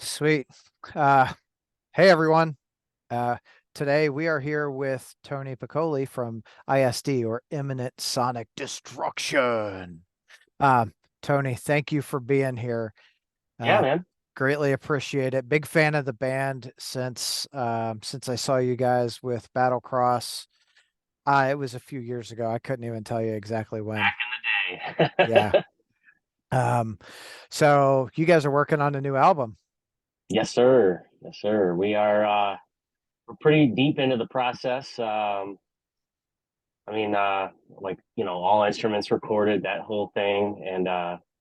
Sweet. Uh, hey everyone. Uh, Today we are here with Tony Piccoli from ISD or Imminent Sonic Destruction. Tony, thank you for being here. Yeah, Uh, man. Greatly appreciate it. Big fan of the band since I saw you guys with Battlecross. It was a few years ago. I couldn't even tell you exactly when. Back in Yeah. the day. Um, so you guys are working on a new album. Yes, sir. Yes, sir. We're pretty deep into the process. All instruments recorded, that whole thing. And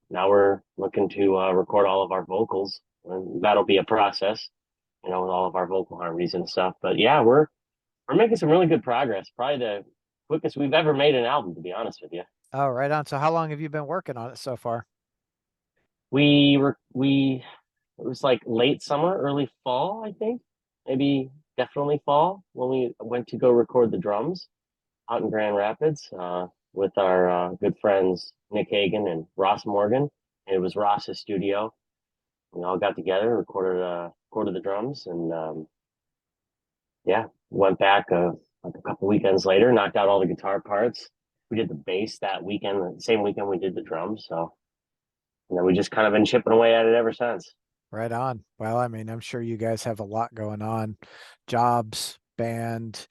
now we're looking to record all of our vocals. And that'll be a process, with all of our vocal harmonies and stuff. But yeah, we're making some really good progress. Probably the quickest we've ever made an album, to be honest with you. Oh, right on. So how long have you been working on it so far? We it was like late summer, early fall, I think. Maybe definitely fall when we went to go record the drums out in Grand Rapids with our good friends Nick Hagan and Ross Morgan. And it was Ross's studio. We all got together, recorded the drums, and yeah, went back like a couple weekends later, knocked out all the guitar parts. We did the bass that weekend, the same weekend we did the drums. So, and then we just kind of been chipping away at it ever since. Right on. Well, I mean, I'm sure you guys have a lot going on. Jobs, band,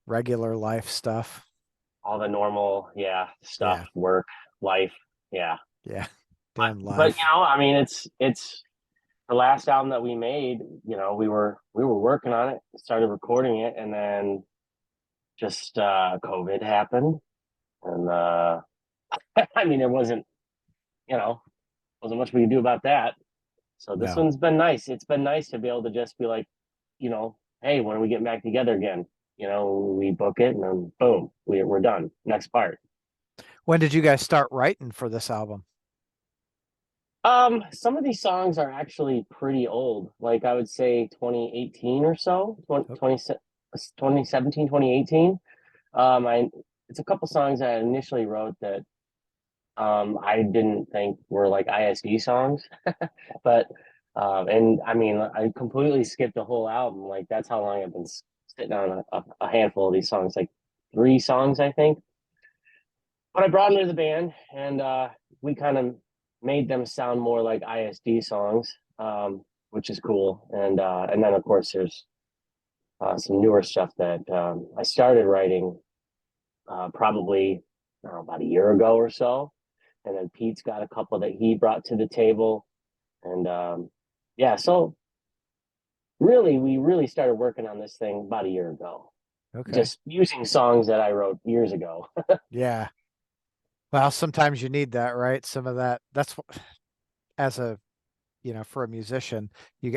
regular life stuff. All the normal, yeah, stuff, Yeah. work, life, yeah. Yeah. But Damn but life. I mean, it's the last album that we made. We were working on it, started recording it, and then just COVID happened, and I mean, there wasn't much we could do about that. So this No. one's been nice. It's been nice to be able to just be like, hey, when are we getting back together again? We book it, and then boom, we're done. Next part. When did you guys start writing for this album? Some of these songs are actually pretty old. Like I would say 2018 or so, Oh, 2017, 2018. I It's a couple songs that I initially wrote that I didn't think were like ISD songs, but and I mean I completely skipped the whole album. Like that's how long I've been sitting on a handful of these songs, like three songs I think. But I brought them to the band, and we kind of made them sound more like ISD songs, which is cool. And then of course there's some newer stuff that I started writing probably about a year ago or so, and then Pete's got a couple that he brought to the table, and yeah, so really we really started working on this thing about a year ago, okay. just using songs that I wrote years ago. Yeah. Well, sometimes you need that, right? Some of that. As a, for a musician,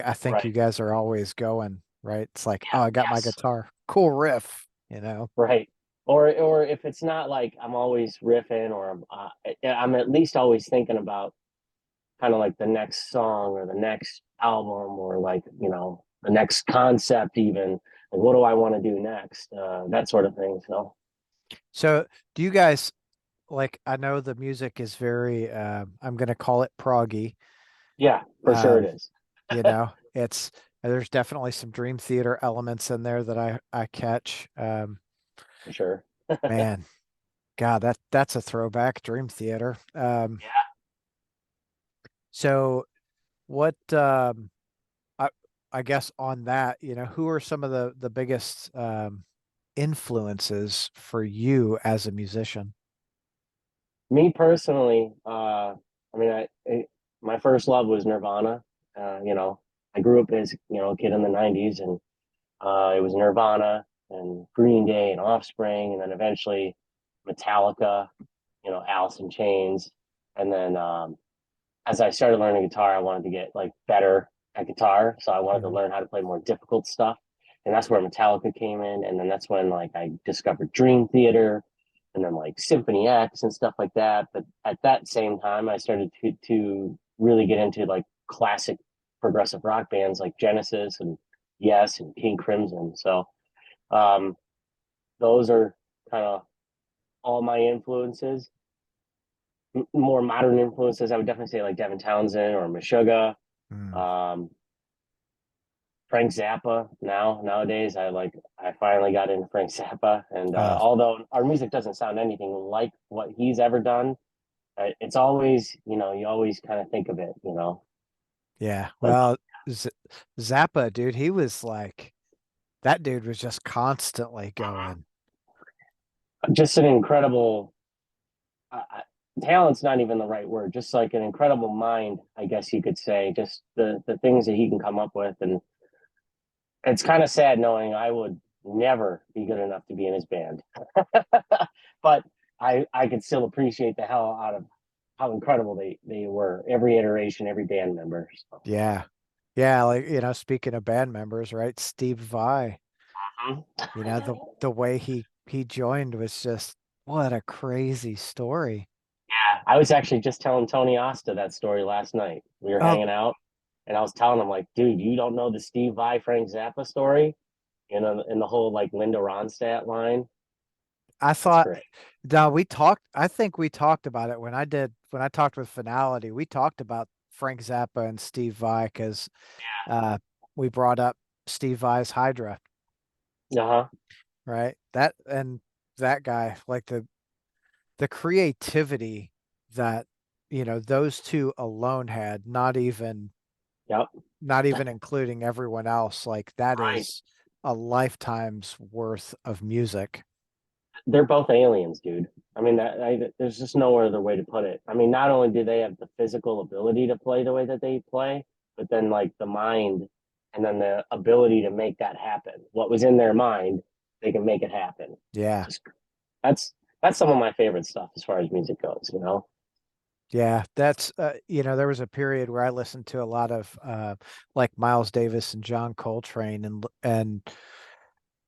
I think you Right. guys are always going, right? It's like, oh, I got my Yes. guitar. Cool riff. Right. Or if it's not like I'm always riffing, or I'm at least always thinking about kind of like the next song or the next album, or like the next concept even, like what do I want to do next, that sort of thing. So So, do you guys like, I know the music is very, I'm gonna call it proggy. yeah, for sure Um, it is. it's there's definitely some Dream Theater elements in there that I catch. For sure. Man, God, that's a throwback, Dream Theater. Yeah. So what I I guess on that, who are some of the biggest influences for you as a musician? Me personally, I mean, my first love was Nirvana. I grew up as a kid in the '90s, and it was Nirvana and Green Day and Offspring, and then eventually Metallica, Alice in Chains. And then as I started learning guitar, I wanted to get like better at guitar, so I wanted to Mhm. learn how to play more difficult stuff. And that's where Metallica came in, and then that's when like I discovered Dream Theater, and then like Symphony X and stuff like that. But at that same time, I started to really get into like classic progressive rock bands like Genesis and Yes and King Crimson. So um, those are kind of all my influences. More modern influences, I would definitely say like Devin Townsend or Meshuggah. Mm. Um, Frank Zappa nowadays. I finally got into Frank Zappa, and Uh, although our music doesn't sound anything like what he's ever done, it's always, you always kind of think of it, yeah. But Well, Z Zappa, dude, he was like that dude was just constantly going. just an incredible talent's not even the right word, just like an incredible mind, I guess you could say. Just the things that he can come up with, and it's kind of sad knowing I would never be good enough to be in his band. But I could still appreciate the hell out of how incredible they were. Every iteration, every band member. So. Yeah. Yeah, like speaking of band members, right? Steve Vai, Mhm. the way he joined was just what a crazy story. Yeah, I was actually just telling Tony Asta that story last night. We were Oh, hanging out, and I was telling him like, dude, you don't know the Steve Vai Frank Zappa story, in the whole like Linda Ronstadt line. I That's thought great. no, we talked I think we talked about it when I talked with Finality. We talked about Frank Zappa and Steve Vai because uh we brought up Steve Vai's Hydra, Uh-huh. right? That and that guy, like the creativity that those two alone had, Yep. not even including everyone else, like that Right. is a lifetime's worth of music. They're both aliens, dude. I mean, there's just no other way to put it. I mean, not only do they have the physical ability to play the way that they play, but then like the mind and then the ability to make that happen. What was in their mind, they can make it happen. Yeah. Just that's that's some of my favorite stuff as far as music goes. Yeah, that's there was a period where I listened to a lot of like Miles Davis and John Coltrane and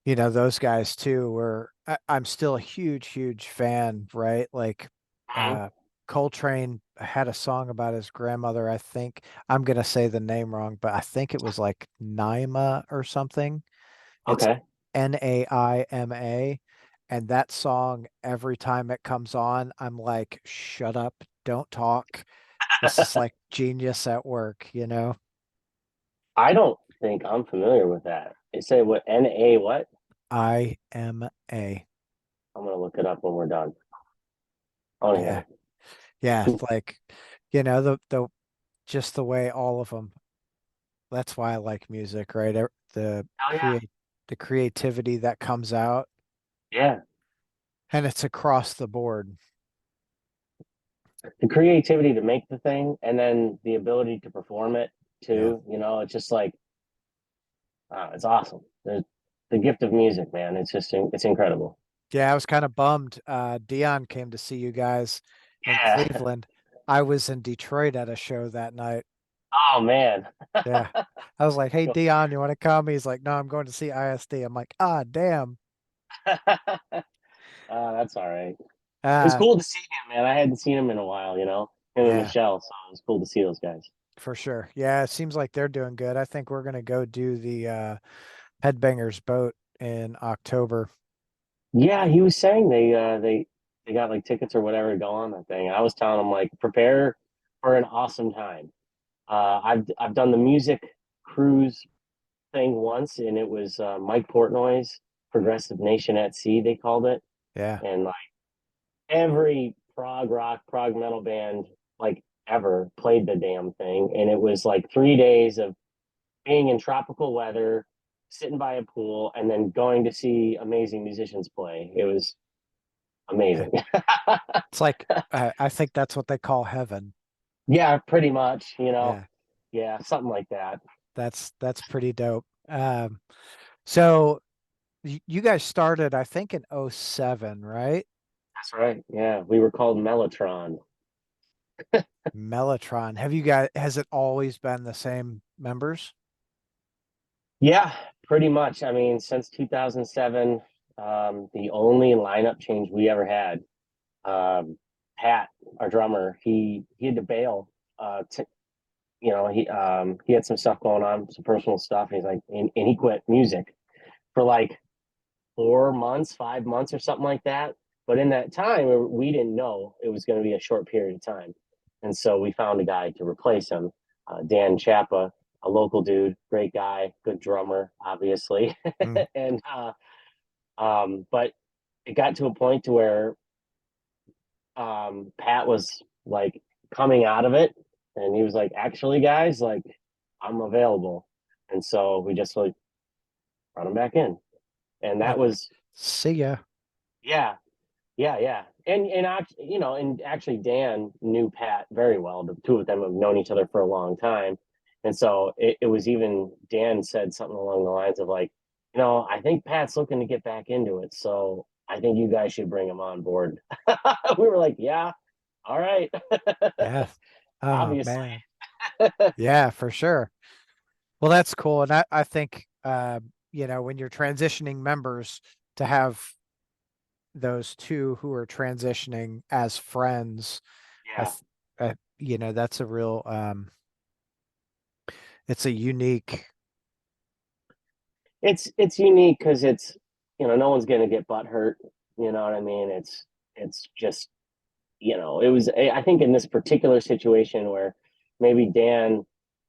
those guys too were I'm still a huge fan, right? Like Mhm. uh Coltrane had a song about his grandmother. I think I'm gonna say the name wrong, but I think it was like Naima or something. It's Okay. Naima. And that song, every time it comes on, I'm like, shut up, don't talk. This is like genius at work. I don't think I'm familiar with that. They say what NA what? IMA. I'm gonna look it up when we're done. Oh Yeah. yeah. Yeah. Like, the just the way all of them. That's why I like music, right? Oh yeah. The creativity that comes out Yeah. and it's across the board. The creativity to make the thing and then the ability to perform it Yeah. too. It's just like it's awesome. The gift of music, man. It's incredible. Yeah, I was kind of bummed. Dion came to see you guys in Yeah. Cleveland. I was in Detroit at a show that night. Oh man. Yeah. I was like, hey, Dion, you want to come? He's like, no, I'm going to see ISD. I'm like, ah, damn. That's all right. It was Uh, cool to see him, man. I hadn't seen him in a while, him and yeah, Michelle. So it was cool to see those guys. for sure. Yeah, it seems like they're doing good. I think we're going to go do the Headbangers Boat in October. Yeah, he was saying they got like tickets or whatever to go on that thing. And I was telling him like prepare for an awesome time. I've done the music cruise thing once, and it was Mike Portnoy's Progressive Nation at Sea, they called it, Yeah. and like every prog rock, prog metal band like ever played the damn thing, and it was like 3 days of being in tropical weather, sitting by a pool, and then going to see amazing musicians play. It was Yeah. amazing. It's like, I think that's what they call heaven. Yeah, pretty much. Yeah. Yeah, something like that. That's pretty dope. So you guys started, I think, in '07, right? That's right. Yeah, we were called Mellotron. Mellotron. Has it always been the same members? Yeah, pretty much. I mean, since 2007, the only lineup change we ever had, Pat, our drummer, he had to bail. He had some stuff going on, some personal stuff. And he's like, and he quit music for like 4 months, 5 months, or something like that. But in that time, we didn't know it was going to be a short period of time, and so we found a guy to replace him, Dan Chappa. a local dude, great guy, good drummer, obviously. Mm. And but it got to a point to where Pat was like coming out of it, and he was like, "Actually, guys, like I'm available," and so we just like brought him back in, and that Like, was see ya. yeah, yeah, and and actually Dan knew Pat very well. The two of them have known each other for a long time, and so it was even Dan said something along the lines of like, I think Pat's looking to get back into it, so I think you guys should bring him on board. We were like, yeah, all right, Yeah. Oh obviously. man. Yeah, for sure. Well, that's cool. And I think when you're transitioning members to have those two who are transitioning as friends, I, Yeah, th that's a real it's a unique. it's unique because it's no one's gonna get butt hurt. You know what I mean? It's just it was I think in this particular situation where maybe Dan,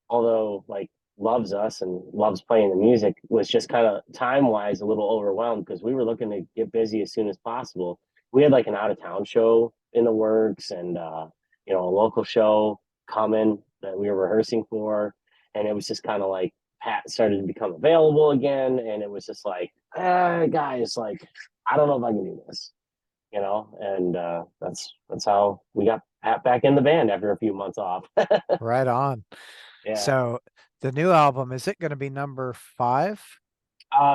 although like loves us and loves playing the music, was just kind of time wise a little overwhelmed because we were looking to get busy as soon as possible. We had like an out of town show in the works and a local show coming that we were rehearsing for, and it was just kind of like Pat started to become available again, and it was just like, guys, like I don't know if I can do this, and that's how we got Pat back in the band after a few months off. Right on. Yeah, So the new album, is it going to be number 5?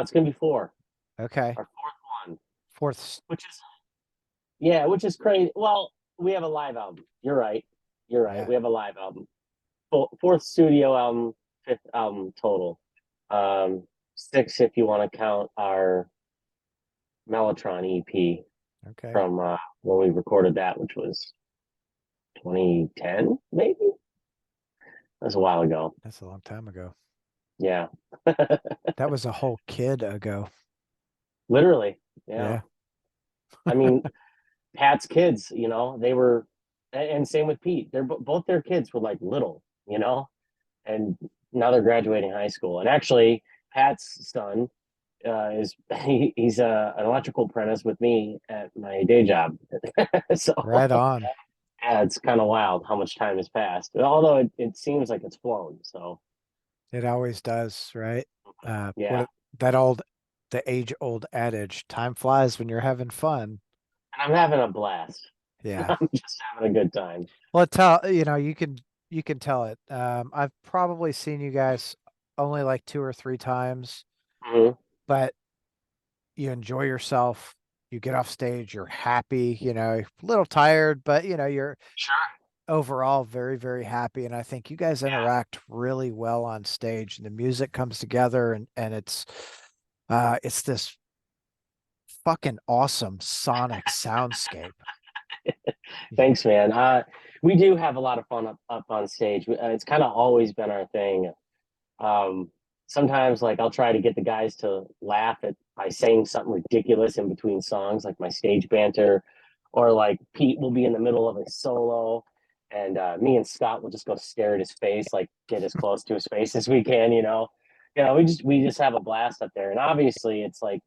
it's gonna be four, Okay. our fourth one, Fourth. which is crazy. Well, we have a live album. You're right. You're right. Yeah. We have a live album. Fourth studio album, fifth album total. Six if you want to count our Mellotron EP Okay. from when we recorded that, which was 2010, maybe. That was a while ago. That's a long time ago. Yeah. That was a whole kid ago. Literally. Yeah. Yeah. I mean, Pat's kids, they were, and same with Pete. They're both their kids were like little, and now they're graduating high school. And actually, Pat's son he's an electrical apprentice with me at my day job. So Right on. yeah, it's kind of wild how much time has passed. Although it seems like it's flown. So It always does, right? yeah, That old, the age-old adage, time flies when you're having fun. and I'm having a blast. Yeah. I'm just having a good time. Well, you can tell it. I've probably seen you guys only like 2 or 3 times, Hmm. but you enjoy yourself. You get off stage, you're happy, a little tired, but you're Sure. overall very, very happy. And I think you guys Yeah. interact really well on stage and the music comes together and it's this fucking awesome sonic soundscape. Thanks, man. We do have a lot of fun up on stage. It's kind of always been our thing. Um, Sometimes, like, I'll try to get the guys to laugh at by saying something ridiculous in between songs, like my stage banter, or like Pete will be in the middle of a solo, and me and Scott will just go stare at his face, like get as close to his face as we can. We just have a blast up there, and obviously, it's like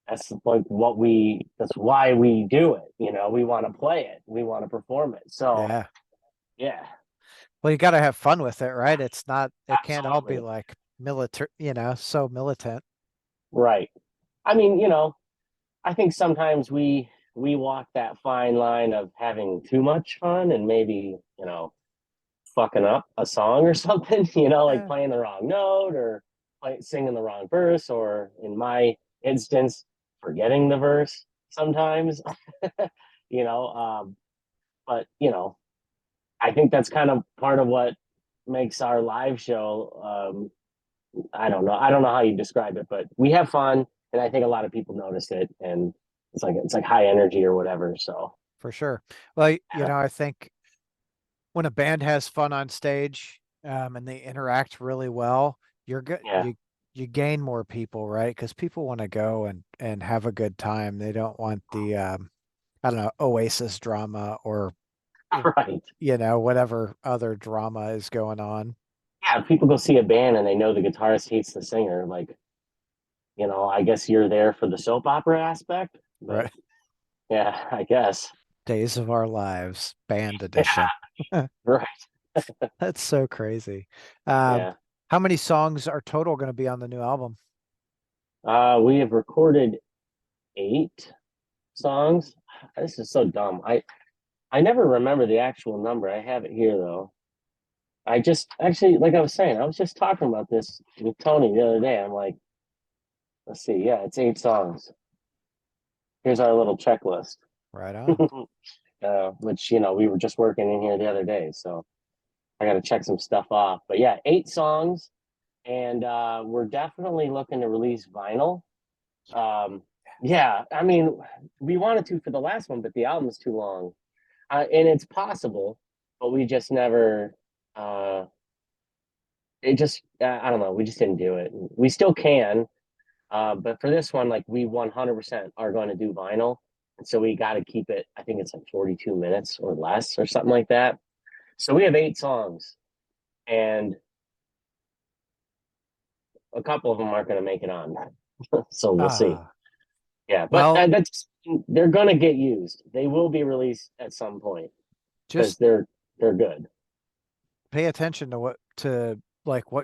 that's why we do it. We want to play it, we want to perform it. So Yeah. yeah, Well, you got to have fun with it, right? It can't all be absolutely like military, so militant. right. I mean, I think sometimes we walk that fine line of having too much fun and maybe fucking up a song or something. Like Yeah. playing the wrong note or singing the wrong verse, or in my instance, forgetting the verse sometimes. you know, but I think that's kind of part of what makes our live show. I don't know how you describe it, but we have fun, and I think a lot of people notice it, and it's like high energy or whatever. So For sure. Well, yeah, I think when a band has fun on stage, and they interact really well, you're good. yeah, You gain more people, right? Because people want to go and have a good time. They don't want the I don't know, Oasis drama or right. whatever other drama is going on. yeah, if people go see a band and they know the guitarist hates the singer, like, I guess you're there for the soap opera aspect, but Right. yeah, I guess. Days of Our Lives, band Yeah, edition. right. That's so crazy. Um, Yeah. how many songs are total going to be on the new album? We have recorded 8 songs. This is so dumb. I never remember the actual number. I have it here though. I just actually, like I was saying, I was just talking about this with Tony the other day. I'm like, let's see, yeah, it's 8 songs. Here's our little checklist, Right on. which we were just working in here the other day, so I got to check some stuff off. But yeah, 8 songs, and we're definitely looking to release vinyl. Um, yeah, I mean, we wanted to for the last one, but the album's too long, and it's possible, but we just never. It just I don't know. We just didn't do it. We still can, but for this one, like we 100% are going to do vinyl, and so we got to keep it. I think it's like 42 minutes or less or something like that. So we have 8 songs, and a couple of them aren't going to make it on. So we'll see. Ah, Yeah, but well, that's they're going to get used. They will be released at some point because just they're good. pay attention to what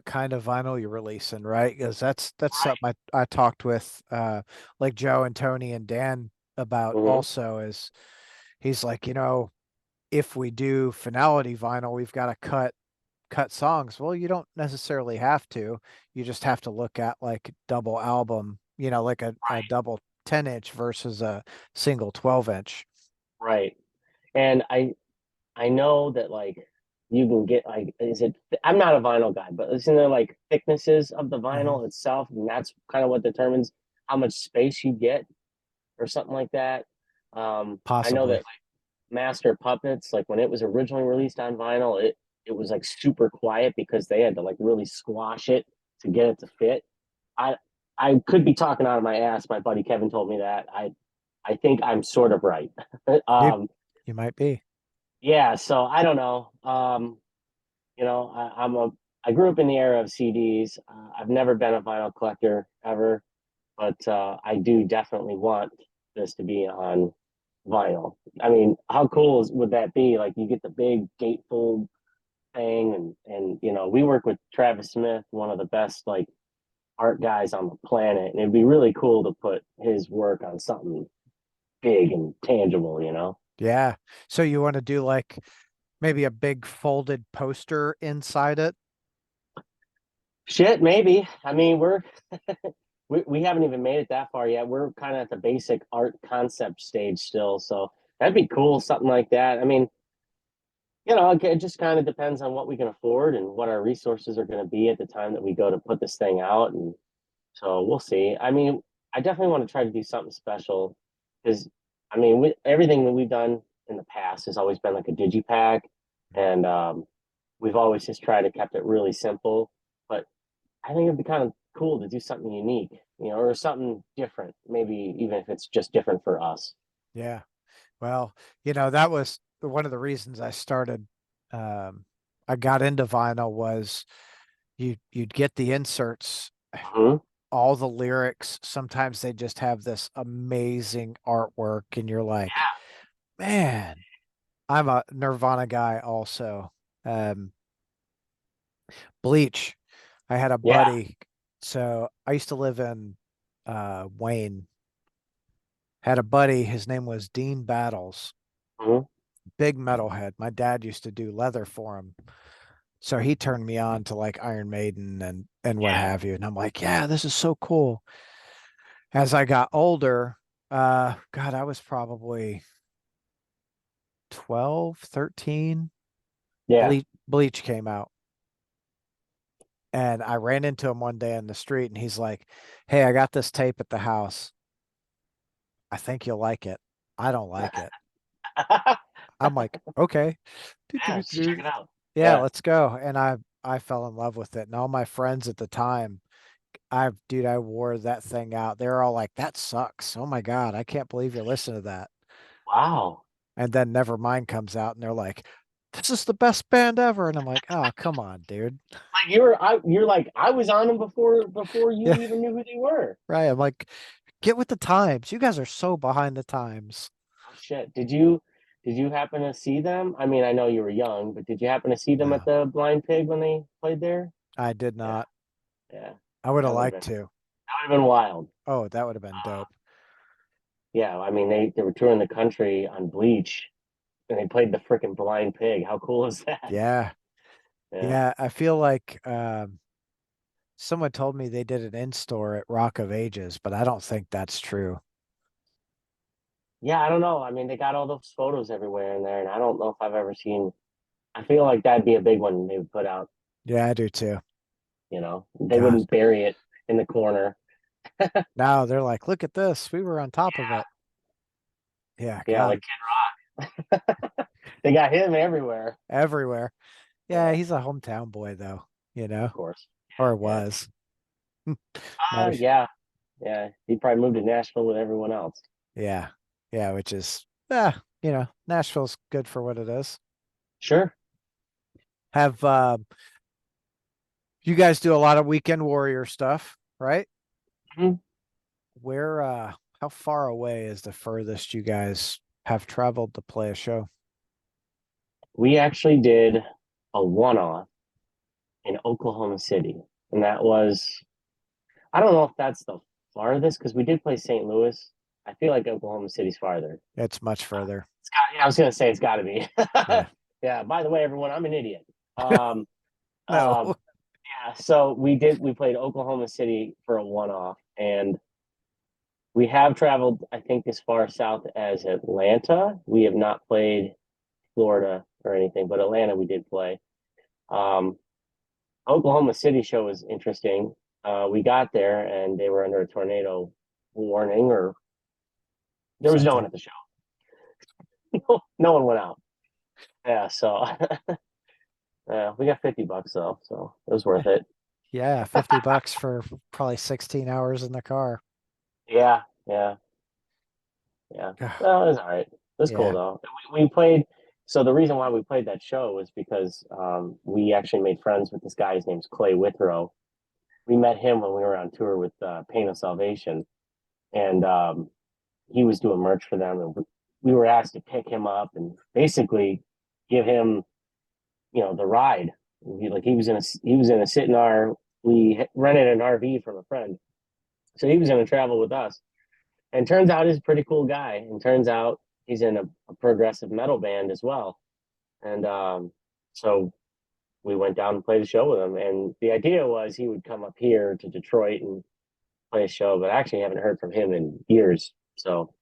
kind of vinyl you're releasing, right? Because that's something I talked with like Joe and Tony and Dan about Hmm. also is he's like, if we do finality vinyl, we've got to cut songs. Well, you don't necessarily have to. You just have to look at like double album, like a double 10-inch versus a single 12-inch. Right. And I know that like you can get like is it I'm not a vinyl guy, but isn't there like thicknesses of the Mhm. vinyl itself, and that's kind of what determines how much space you get or something like that. I know that Possibly. like Master Puppets, like when it was originally released on vinyl, it was like super quiet because they had to like really squash it to get it to fit. I I could be talking out of my ass. My buddy Kevin told me that. I think I'm sort of right. You um, you might be. yeah, so I don't know. I grew up in the era of CDs. I've never been a vinyl collector ever, but I do definitely want this to be on vinyl. I mean, how cool would that be? Like you get the big gatefold thing, and we work with Travis Smith, one of the best like art guys on the planet, and it'd be really cool to put his work on something big and tangible. Yeah. So you want to do like maybe a big folded poster inside it? Shit, maybe. I mean, we haven't even made it that far yet. We're kind of at the basic art concept stage still, so that'd be cool, something like that. I mean, it just kind of depends on what we can afford and what our resources are going to be at the time that we go to put this thing out, and so we'll see. I mean, I definitely want to try to do something special because, I mean, everything that we've done in the past has always been like a digipack, and we've always just tried to kept it really simple, but I think it'd be kind of cool to do something unique, or something different, maybe even if it's just different for us. Yeah. Well, that was one of the reasons um I got into vinyl was you'd get the inserts, Hmm. all the lyrics, sometimes they just have this amazing artwork and you're like, man, I'm a Nirvana guy also. Um Bleach. I had a Yeah. buddy. So I used to live in Wayne. Had a buddy, his name was Dean Battles, Hmm. big metalhead. My dad used to do leather for him. So he turned me on to like Iron Maiden and what Yeah. have you. And I'm like, yeah, this is so cool. As I got older, God, I was probably 12, 13. Yeah. Bleach came out. And I ran into him one day in the street and he's like, hey, I got this tape at the house. I think you'll like it. I don't like it. I'm like, okay. Yeah, let's check it out. Yeah, Yeah. let's go. And I fell in love with it. And all my friends at the time, I wore that thing out. They're all like, that sucks. Oh my God, I can't believe you listen to that. Wow. And then Nevermind comes out and they're like, this is the best band ever. And I'm like, oh, come on, dude. Like you're like I was on them before you Yeah, even knew who they were. right. I'm like, get with the times. You guys are so behind the times. Oh shit. Did you happen to see them? I mean, I know you were young, but did you happen to see them at No, the Blind Pig when they played there? I did Yeah, not. yeah. I would have That would have liked been to. wild. Oh, that would have been Uh, dope. yeah, I mean they were touring the country on Bleach and they played the freaking Blind Pig. How cool is that? Yeah. Yeah. Yeah. I feel like someone told me they did an in-store at Rock of Ages, but I don't think that's true. Yeah, I don't know. I mean, they got all those photos everywhere in there, and I don't know if I've ever seen. I feel like that'd be a big one they would put out. Yeah, I do too. They God. wouldn't bury it in the corner. Now they're like, look at this. We were on top of it. Yeah, Yeah, God, like Kid Rock. They got him everywhere. everywhere. Yeah, Yeah, he's a hometown boy though, of course. or Yeah, was. Now yeah. he's, Yeah, yeah. He probably moved to Nashville with everyone else. yeah, yeah, which is, Nashville's good for what it is. Sure. Have you guys do a lot of weekend warrior stuff, right? Mhm. Where how far away is the furthest you guys have traveled to play a show? We actually did a one-off in Oklahoma City, and that was I don't know if that's the farthest because we did play St. Louis. I feel like Oklahoma City's farther. It's much further. Yeah, I was gonna say it's got to be. Yeah. Yeah. By the way, everyone, I'm an idiot. Um, No. yeah. So we played Oklahoma City for a one-off, and we have traveled, I think, as far south as Atlanta. We have not played Florida or anything, but Atlanta we did play. Um, Oklahoma City show was interesting. We got there and they were under a tornado warning, or there was no one Something. at the show. No one went out. Yeah, so we got $50 though, so it was worth it. Yeah, $50 for probably 16 hours in the car. Yeah, yeah, yeah. Well, it was all right. It was cool Yeah. though. We played. So the reason why we played that show was because we actually made friends with this guy. His name's Clay Withrow. We met him when we were on tour with Pain of Salvation, and he was doing merch for them, and we were asked to pick him up and basically give him, the ride. He was in a sit in our. We rented an RV from a friend, so he was going to travel with us. And turns out he's a pretty cool guy. And turns out he's in a progressive metal band as well. And so we went down and played a show with him. And the idea was he would come up here to Detroit and play a show, but I actually haven't heard from him in years. So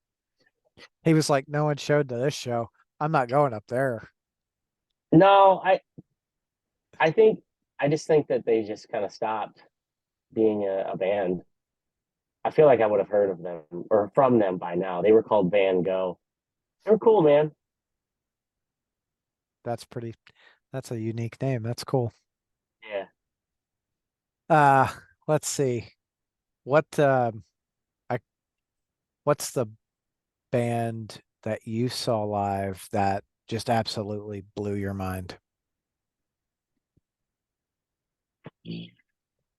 He was like, no one showed to this show. I'm not going up there. no, I think I just think that they just kind of stopped being a band. I feel like I would have heard of them or from them by now. They were called Van Gogh. They were cool, man. That's pretty, that's a unique name. That's cool. Yeah. Uh, let's see. What I what's the band that you saw live that just absolutely blew your mind?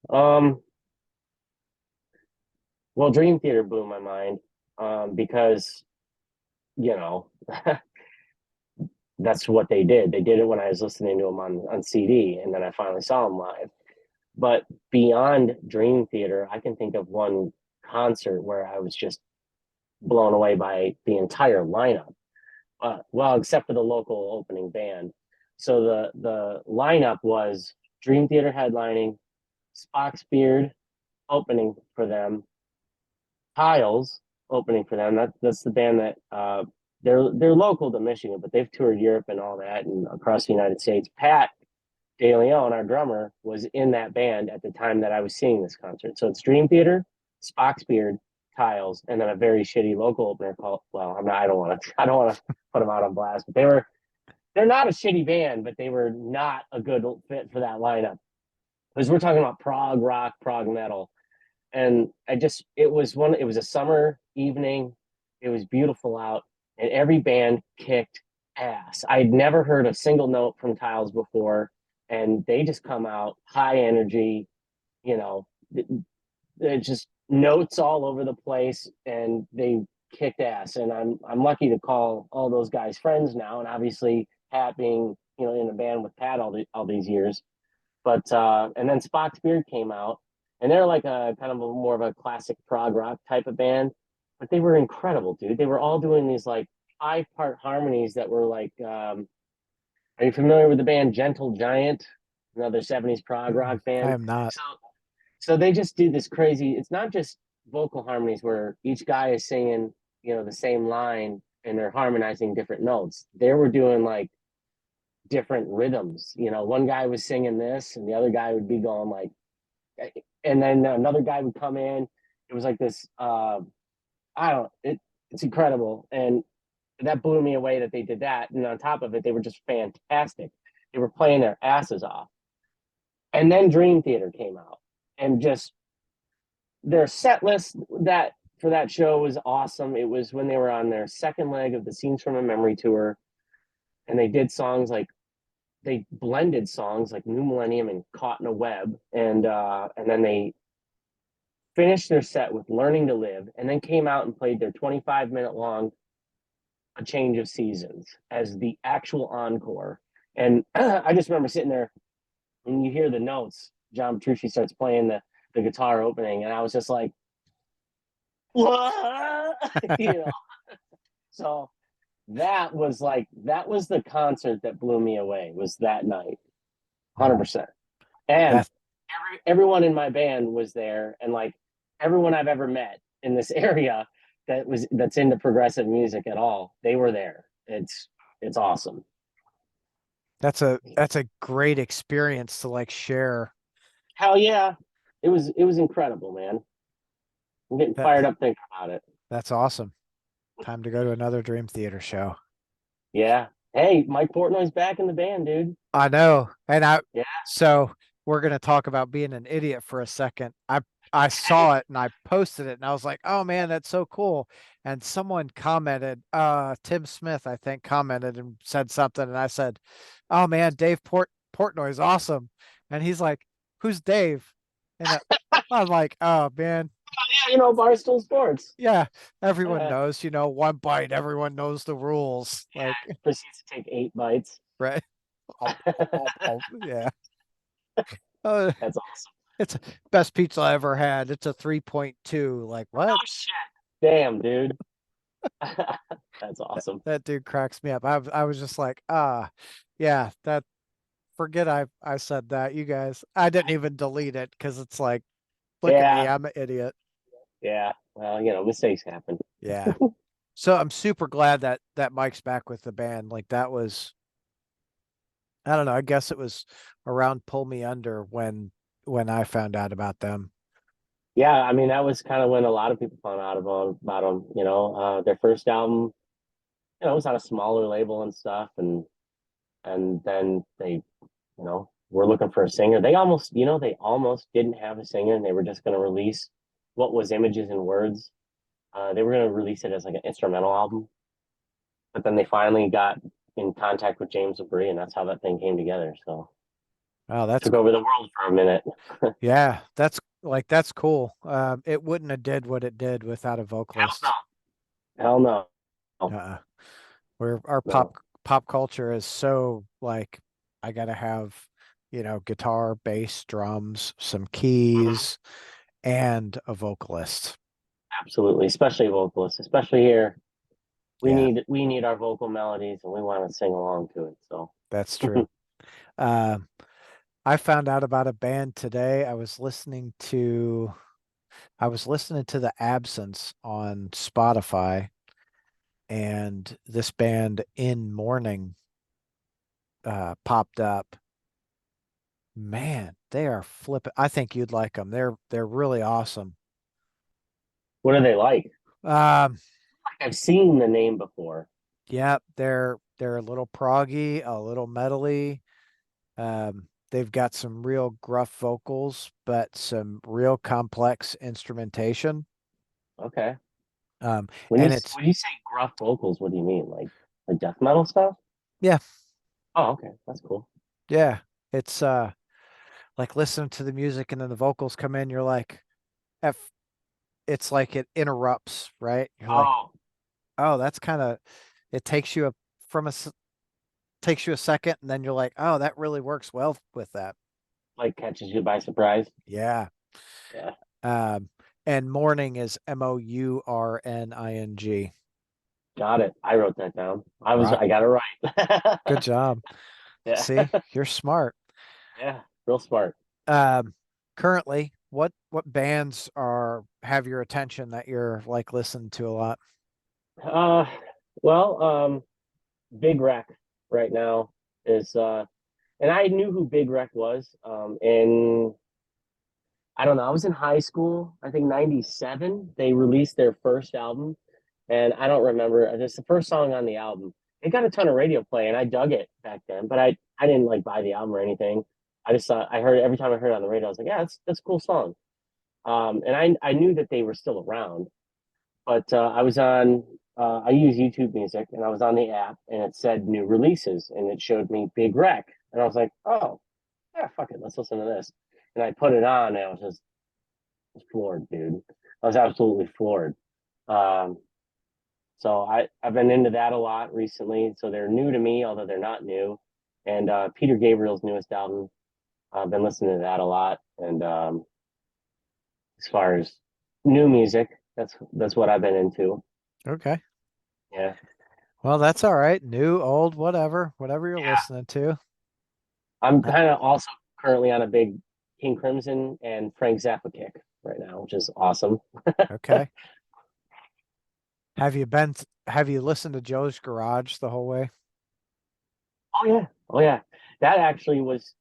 Um, well, Dream Theater blew my mind because, you know, that's what they did. They did it when I was listening to them on CD, and then I finally saw them live. But beyond Dream Theater, I can think of one concert where I was just blown away by the entire lineup. Well, except for the local opening band. So the lineup was Dream Theater headlining, Spock's Beard opening for them, Tiles opening for them. That's the band that they're local to Michigan, but they've toured Europe and all that and across the United States. Pat De Leon, our drummer, was in that band at the time that I was seeing this concert. So it's Dream Theater, Spock's Beard, Tiles, and then a very shitty local opener called. Well, I'm not. I don't want to put them out on blast, but they're not a shitty band, but they were not a good fit for that lineup because we're talking about prog rock, prog metal, and it was a summer evening. It was beautiful out, and every band kicked ass. I'd never heard a single note from Tiles before, and they just come out high energy, you know, just notes all over the place, and they kicked ass. And I'm lucky to call all those guys friends now, and obviously Pat being in a band with Pat all these years. But and then Spock's Beard came out, and they're like a kind of more of a classic prog rock type of band, but they were incredible, dude. They were all doing these like 5-part harmonies that were like. Are you familiar with the band Gentle Giant? Another '70s prog Mm-mm, rock I band. am not. So they just do this crazy. It's not just vocal harmonies where each guy is singing the same line and they're harmonizing different notes. They were doing like different rhythms. One guy was singing this, and the other guy would be going like, and then another guy would come in. It was like this. I don't. It's incredible, and that blew me away that they did that. And on top of it, they were just fantastic. They were playing their asses off. And then Dream Theater came out, and just their set list that for that show was awesome. It was when they were on their second leg of the Scenes from a Memory tour, and they did songs like they blended songs like New Millennium and Caught in a Web, and then they finished their set with Learning to Live, and then came out and played their 25-minute long A Change of Seasons as the actual encore. And I just remember sitting there, and you hear the notes. John Petrucci starts playing the guitar opening, and I was just like, what? you know. So that was the concert that blew me away. Was that night, 100%. And That everyone in my band was there, and like everyone I've ever met in this area that's into progressive music at all, they were there. It's awesome. that's a great experience to like share. Hell yeah, it was incredible, man. I'm getting That fired up thinking about it. that's awesome. Time to go to another Dream Theater show. Yeah. Hey, Mike Portnoy's back in the band, dude. I know. And Yeah. so we're gonna talk about being an idiot for a second. I saw it and I posted it and I was like, oh man, that's so cool. And someone commented, Tim Smith, I think, commented and said something, and I said, oh man, Portnoy is awesome. And he's like, who's Dave? And I'm like, oh man, Yeah, Barstool Sports. yeah, everyone Yeah. knows, one bite, everyone knows the rules. Like, Proceeds to take 8 bites. right? Yeah. Uh, That's awesome. it's best pizza I ever had. It's a 3.2. Like, No what? shit. Damn, dude. That's That, awesome. that dude cracks me up. I was just like, yeah, that forget I said that. You guys, I didn't even delete it because it's like, look at me, Yeah. I'm an idiot. Yeah. Well, mistakes happen. Yeah. So I'm super glad that Mike's back with the band. Like that was, I don't know, I guess it was around Pull Me Under when I found out about them. Yeah, I mean that was kind of when a lot of people found out about them. Their first album, it was on a smaller label and stuff, and then they, were looking for a singer. They almost didn't have a singer, and they were just going to release what was Images and Words. They were going to release it as like an instrumental album, but then they finally got in contact with James LaBrie, and that's how that thing came together. So Oh, that's took over the world for a minute. yeah, that's cool. It wouldn't have did what it did without a Hell no. vocalist. Hell no. Uh, where our No. pop culture is so like I gotta have, guitar, bass, drums, some Mhm. keys, and a vocalist. Absolutely, especially vocalists, especially here. We Yeah, need we need our vocal melodies, and we want to sing along to it. So that's true. Uh, I found out about a band today. I was listening to The Absence on Spotify, and this band In Mourning popped up. Man, they are flipping. I think you'd like them. They're really awesome. what are they like? Um, I've seen the name before. yeah, they're a little proggy, a little metally. They've got some real gruff vocals, but some real complex instrumentation. Okay. Um, When you and it's when you say gruff vocals, what do you mean? Like death metal stuff? Yeah, Oh, okay, that's cool. yeah. It's like listening to the music and then the vocals come in, you're like, F it's like it interrupts, right? You're like, Oh, oh, that's kind of it takes you a from a s- takes you a second and then you're like, oh, that really works well with that. like catches you by surprise. Yeah. Yeah, Um, and morning is Mourning. got it. I wrote that down. Right. I got it right. Good job. Yeah, See, you're smart. yeah, real smart. Um, Currently, what bands are have your attention that you're like listening to a lot? Uh, well, Big Wreck right now is and I knew who Big Wreck was. And I don't know, I was in high school, I think 97. They released their first album, and I don't remember. It's the first song on the album. It got a ton of radio play, and I dug it back then. But I didn't like buy the album or anything. I just thought I heard every time I heard it on the radio, I was like, yeah, that's a cool song. And I knew that they were still around, but I was on. I use YouTube Music, and I was on the app, and it said new releases, and it showed me Big Wreck, and I was like, oh yeah, fuck it, let's listen to this. And I put it on, and I was just floored, dude. I was absolutely floored. Um, so I've been into that a lot recently. So they're new to me, although they're not new. And Peter Gabriel's newest album, I've been listening to that a lot. And as far as new music, that's what I've been into. Okay. Yeah, Well, that's all right. New, old, whatever you're yeah. listening to. I'm Uh, kind of also currently on a big King Crimson and Frank Zappa kick right now, which is awesome. Okay. Have you listened to Joe's Garage the whole way? Oh yeah, oh yeah. That actually was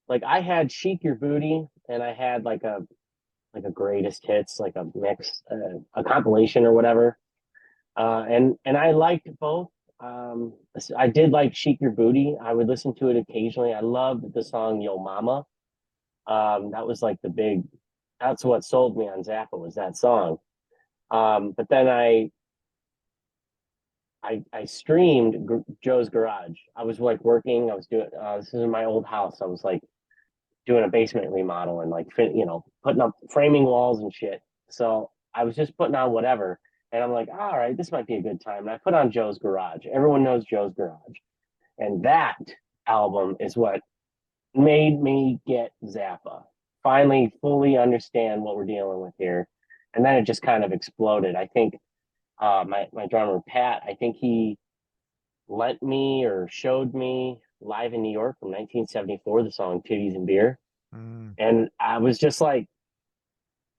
like I had Chic Your Booty, and I had like a greatest hits, like a mix, a compilation or whatever. And I liked both. I did like Chic Your Booty. I would listen to it occasionally. I loved the song Yo Mama. That was like the big. That's what sold me on Zappa was that song. But then I streamed Joe's Garage. I was like working. I was doing. This is in my old house. I was like doing a basement remodel and like putting up framing walls and shit. So I was just putting on whatever, and I'm like, all right, this might be a good time. And I put on Joe's Garage. Everyone knows Joe's Garage, and that album is what made me get Zappa. Finally, fully understand what we're dealing with here, and then it just kind of exploded. I think my drummer Pat, I think he lent me or showed me live in New York from 1974 the song "Titties and Beer." Mm, And I was just like,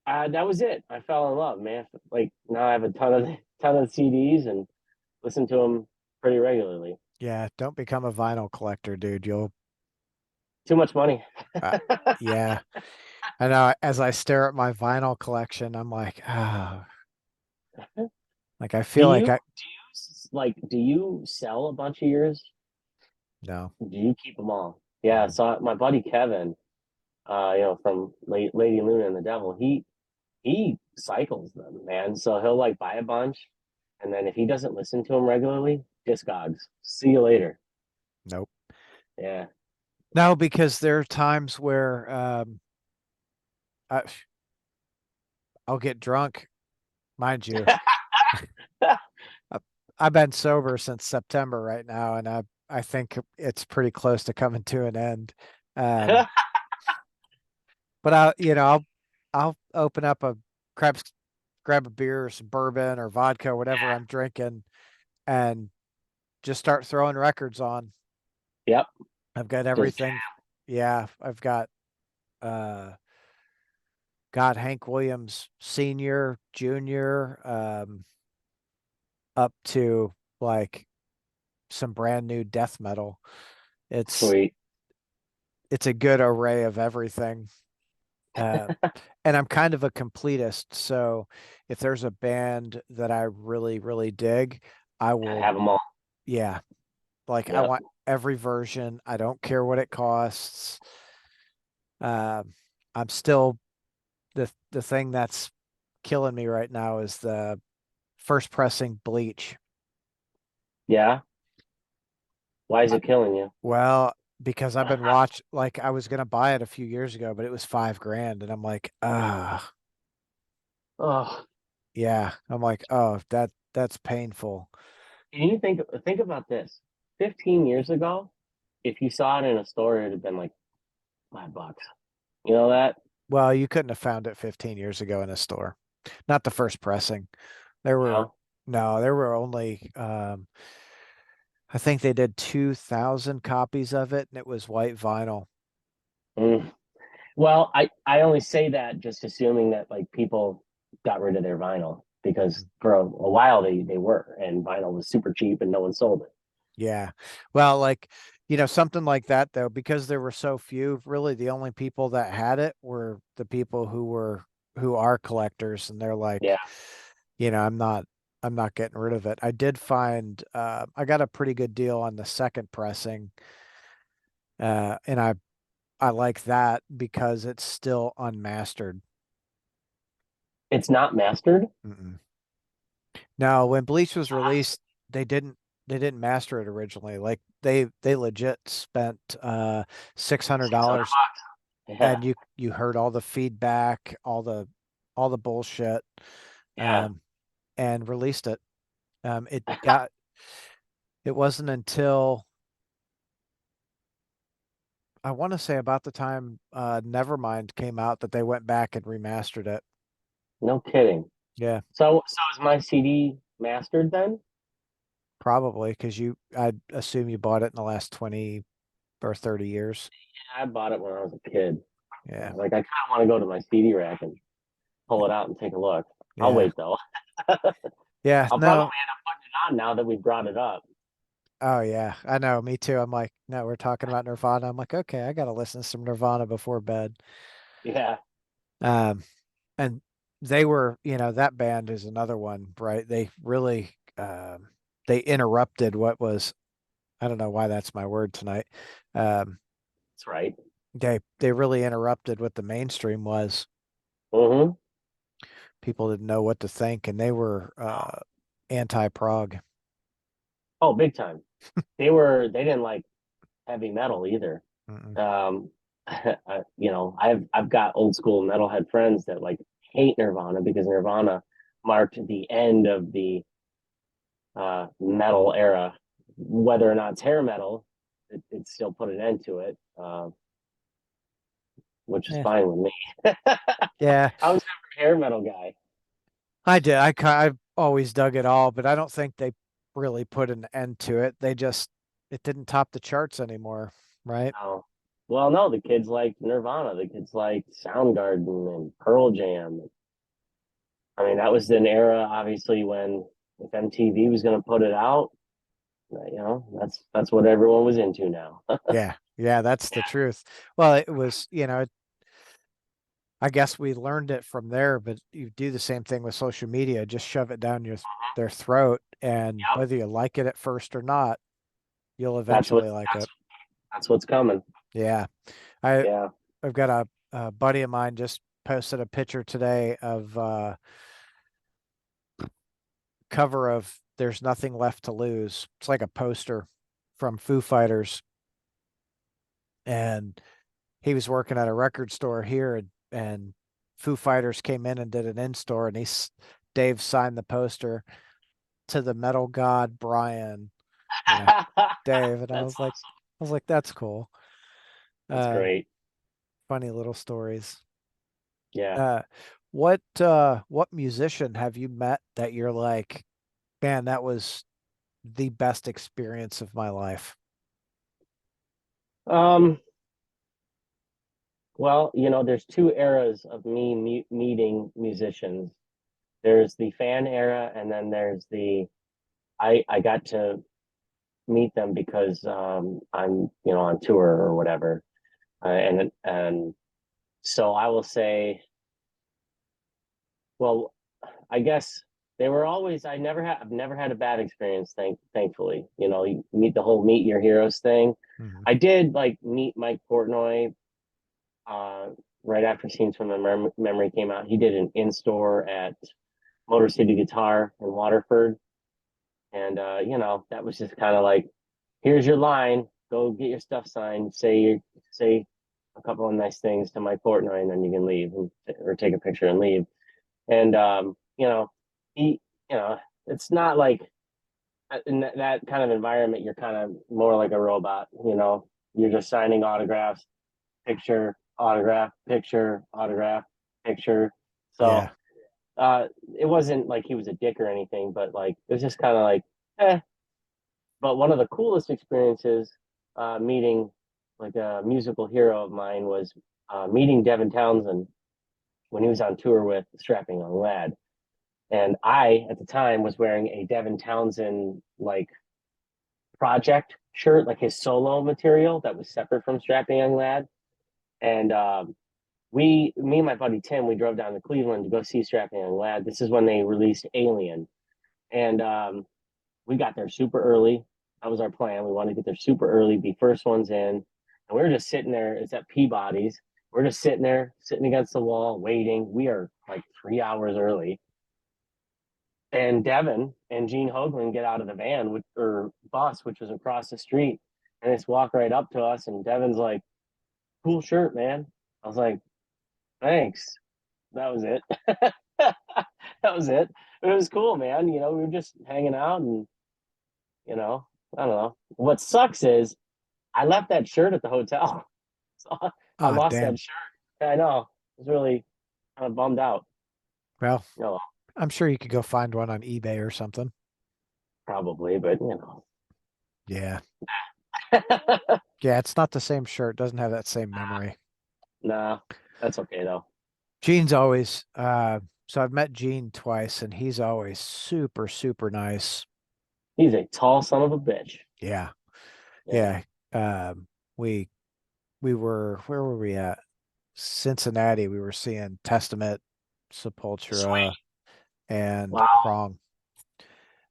that was it. I fell in love, man. Like now I have a ton of CDs and listen to them pretty regularly. yeah, don't become a vinyl collector, dude. You'll, Too much money. uh, yeah. I know as I stare at my vinyl collection, I'm like, oh, like I feel like I, Do you sell a bunch of yours? no. Do you keep them all? Yeah. Mm. So my buddy Kevin, from Lady Luna and the Devil, he cycles them, man. So he'll like buy a bunch, and then if he doesn't listen to them regularly, Discogs. See you later. Nope. Yeah. No, because there are times where I, I'll get drunk, mind you. I- I've been sober since September right now, and I think it's pretty close to coming to an end. Um, but I'll open up a grab grab a beer or some bourbon or vodka, whatever I'm drinking, and just start throwing records on. Yep. I've got Just everything. Yeah, I've uh got Hank Williams Senior, Junior, up to like some brand new death metal. It's sweet. it's a good array of everything. Uh, and I'm kind of a completist. So if there's a band that I really, really dig, I Gotta will, have them all. yeah, like I Yep. want every version. I don't care what it costs. Um, I'm still the thing that's killing me right now is the first pressing Bleach. Yeah. Why is it killing you? Well, because I've been like I was gonna buy it a few years ago, but it was 5 grand, and I'm like, Oh, yeah. I'm like, oh, that's painful. can you think about this? 15 years ago, if you saw it in a store, it'd have been like $5. You know that? Well, you couldn't have found it 15 years ago in a store. Not the first pressing. There were No. no, there were only I think they did 2,000 copies of it, and it was white vinyl. Mm. Well, I only say that just assuming that like people got rid of their vinyl because for a while they were and vinyl was super cheap and no one sold it. Yeah. Well, like, something like that though, because there were so few, really the only people that had it were the people who are collectors, and they're Yeah. like, I'm not getting rid of it. I did find I got a pretty good deal on the second pressing. And I like that because it's still unmastered. It's not mastered. Mm-mm. Now, when Bleach was So how- released, they didn't they didn't master it originally. Like they legit spent six hundred 600 dollars bucks. Yeah. and you heard all the feedback, all the bullshit, Yeah. um, and released it. It wasn't until I want to say about the time Nevermind came out that they went back and remastered it. No kidding. Yeah, So is my CD mastered then? probably because I assume you bought it in the last 20 or 30 years. Yeah, I bought it when I was a kid. I Yeah. was like, I kind of want to go to my CD rack and pull it out and take a look. I'll Yeah. wait though. Yeah. I'll probably No. end up putting it on now that we brought it up. Oh yeah. I know. Me too. I'm like, no, we're talking about Nirvana. I'm like, okay, I gotta listen to some Nirvana before bed. Yeah. Um, and they were, that band is another one, right? They really they interrupted what was, I don't know why that's my word tonight. Um, That's right. they really interrupted what the mainstream was. Mm-hmm. People didn't know what to think, and they were anti-prog. Oh, big time. They didn't like heavy metal either. Mm-mm. Um, I've got old school metalhead friends that like hate Nirvana because Nirvana marked the end of the metal era. Whether or not it's hair metal, it still put an end to it, which is Yeah. fine with me. Yeah. I was never a hair metal guy. I did. I've always dug it all, but I don't think they really put an end to it. It didn't top the charts anymore, right? No. Well, no, the kids like Nirvana, the kids like Soundgarden and Pearl Jam. I mean, that was an era, obviously, when if MTV was going to put it out, that's what everyone was into now. Yeah. Yeah, that's the truth. Well, it was, I guess we learned it from there, but you do the same thing with social media, just shove it down their throat, and Yep, whether you like it at first or not, you'll that's what eventually like that's it. that's what's coming. Yeah. I Yeah. I've got a buddy of mine just posted a picture today of cover of There's Nothing Left to Lose. It's like a poster from Foo Fighters. And he was working at a record store here, and Foo Fighters came in and did an in-store, and Dave signed the poster to the metal god Brian, you know, Dave. And That's awesome. I was like, that's cool. That's Um, great. Funny little stories. Yeah. Uh, what musician have you met that you're like, man, that was the best experience of my life? Um, well, there's two eras of me meeting musicians. There's the fan era, and then there's the I got to meet them because I'm on tour or whatever, and so I will say, well, I guess they were always. I've never had a bad experience. Thankfully, you meet the whole meet your heroes thing. Mhm. I did like meet Mike Portnoy uh, right after Scenes from the Memory came out. He did an in store at Motor City Guitar in Waterford, and that was just kind of like here's your line. Go get your stuff signed. Say a couple of nice things to Mike Portnoy, and then you can leave or take a picture and leave. And he, it's not like in that kind of environment. You're kind of more like a robot. You're just signing autographs, picture, autograph, picture, autograph, picture. So Yeah. it wasn't like he was a dick or anything, but like it was just kind of like, eh. But one of the coolest experiences meeting like a musical hero of mine was meeting Devin Townsend when he was on tour with Strapping Young Lad. And I, at the time, was wearing a Devin Townsend like project shirt, like his solo material that was separate from Strapping Young Lad. And me and my buddy Tim, we drove down to Cleveland to go see Strapping Young Lad. This is when they released Alien. And we got there super early. That was our plan. We wanted to get there super early, be first ones in. And we were just sitting there. It's at Peabody's. We're just sitting there, sitting against the wall, waiting. We are like 3 hours early. And Devin and Gene Hoglan get out of the van or bus, which was across the street, and just walk right up to us. And Devin's like, "Cool shirt, man." I was like, "Thanks." That was it. That was it. It was cool, man. We were just hanging out, and I don't know. What sucks is I left that shirt at the hotel, so I Ah, lost that damn. shirt. I know. I was really kind of bummed out. Well, No, I'm sure you could go find one on eBay or something. probably, but Yeah. Yeah, it's not the same shirt. Doesn't have that same memory. nah, that's okay though. Gene's always so I've met Gene twice and he's always super, super nice. He's a tall son of a bitch. Yeah. Yeah. Yeah. Um we we were where were we at? Cincinnati. We were seeing Testament, Sepultura, Sweet. and Wow. Prong.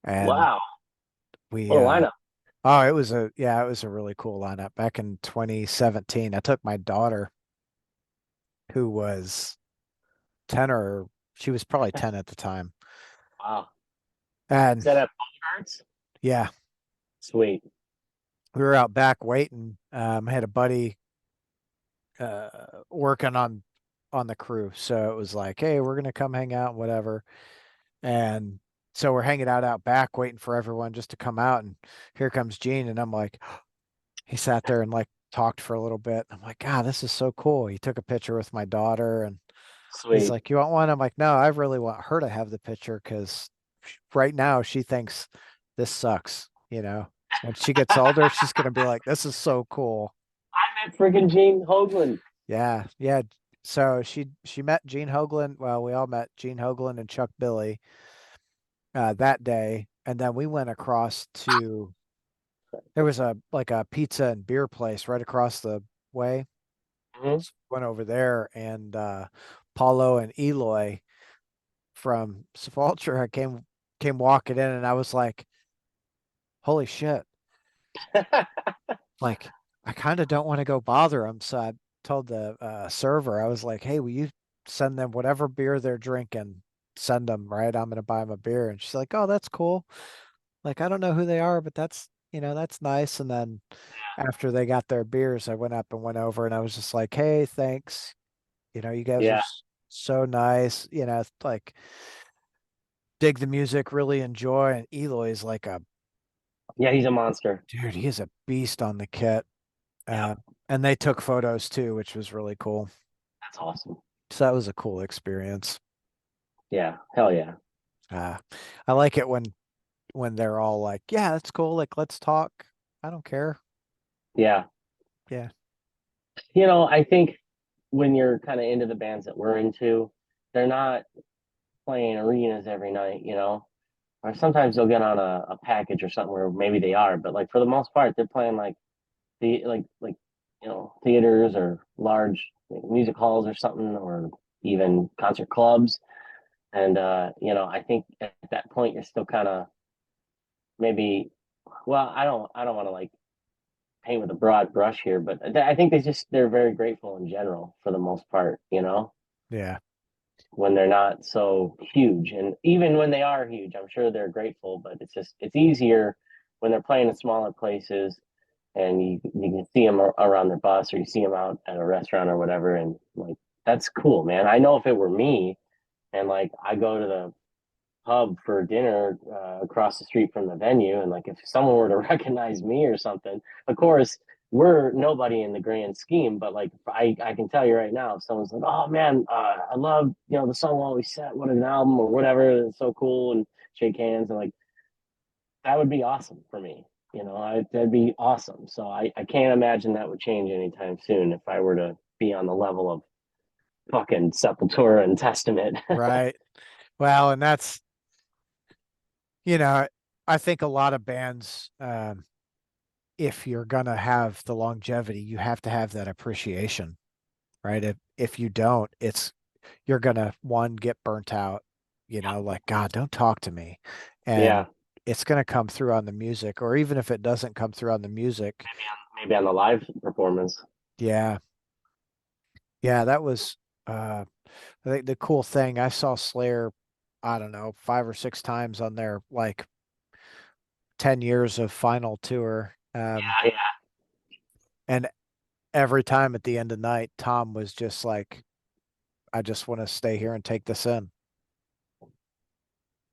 And Wow. we What a lineup. oh, it was a really cool lineup. Back in 2017, I took my daughter who was 10 or she was probably 10 at the time. Wow. Is And that at Bogarts? yeah, Sweet. we were out back waiting. I had a buddy working on the crew. So it was like, hey, we're gonna come hang out, whatever. And so we're hanging out back waiting for everyone just to come out. And here comes Gene. And I'm like, he sat there and like talked for a little bit. I'm like, God, this is so cool. He took a picture with my daughter and he's Sweet. like, you want one? I'm like, no, I really want her to have the picture because right now she thinks this sucks. When she gets older, she's gonna be like, this is so cool. I met freaking Gene Hoglan. Yeah, yeah. So she met Gene Hoglan. Well, we all met Gene Hoglan and Chuck Billy that day, and then we went across to there was a like a pizza and beer place right across the way. Hmm. Went over there, and Paulo and Eloy from Sepultura came walking in, and I was like, "Holy shit!" Like, I kind of don't want to go bother them, so I told the server, I was like, "Hey, will you send them whatever beer they're drinking? Send them, right? I'm gonna buy them a beer." And she's like, "Oh, that's cool." Like, I don't know who they are, but that's nice. And then after they got their beers, I went up and went over and I was just like, hey, thanks. You guys are Yeah. so nice. It's like dig the music, really enjoy. And Eloy's like Yeah, he's a monster. dude, he is a beast on the kit. Yep. Uh, and they took photos too, which was really cool. That's awesome. So that was a cool experience. Yeah. Hell yeah. Uh, I like it when they're all like, yeah, that's cool. Like, let's talk. I don't care. Yeah. Yeah. I think when you're kind of into the bands that we're into, they're not playing arenas every night. Or sometimes they'll get on a package or something where maybe they are, but like for the most part, they're playing like theaters or large music halls or something, or even concert clubs. And I think at that point you're still kind of maybe, well, I don't want to like paint with a broad brush here, but I think they're very grateful in general for the most part, Yeah. when they're not so huge. And even when they are huge, I'm sure they're grateful, but it's easier when they're playing in smaller places and you can see them around their bus or you see them out at a restaurant or whatever, and like that's cool, man. I know if it were me and like I go to the pub for dinner across the street from the venue, and like if someone were to recognize me or something, of course we're nobody in the grand scheme, but like I can tell you right now, if someone's like, oh man, I love the song Always Set, what an album or whatever, it's so cool, and shake hands, and like that would be awesome for me. That'd be awesome. So I can't imagine that would change anytime soon if I were to be on the level of fucking Sepultura and Testament. Right. Well, and that's, you know, I think a lot of bands, if you're gonna have the longevity, you have to have that appreciation, right? If you don't, you're gonna one get burnt out, like God, don't talk to me. Yeah, And it's gonna come through on the music, or even if it doesn't come through on the music, maybe on the live performance. yeah. Yeah, that was I think the cool thing. I saw Slayer, I don't know, 5 or 6 times on their like 10 years of final tour. Yeah, yeah, And every time at the end of the night, Tom was just like, I just want to stay here and take this in.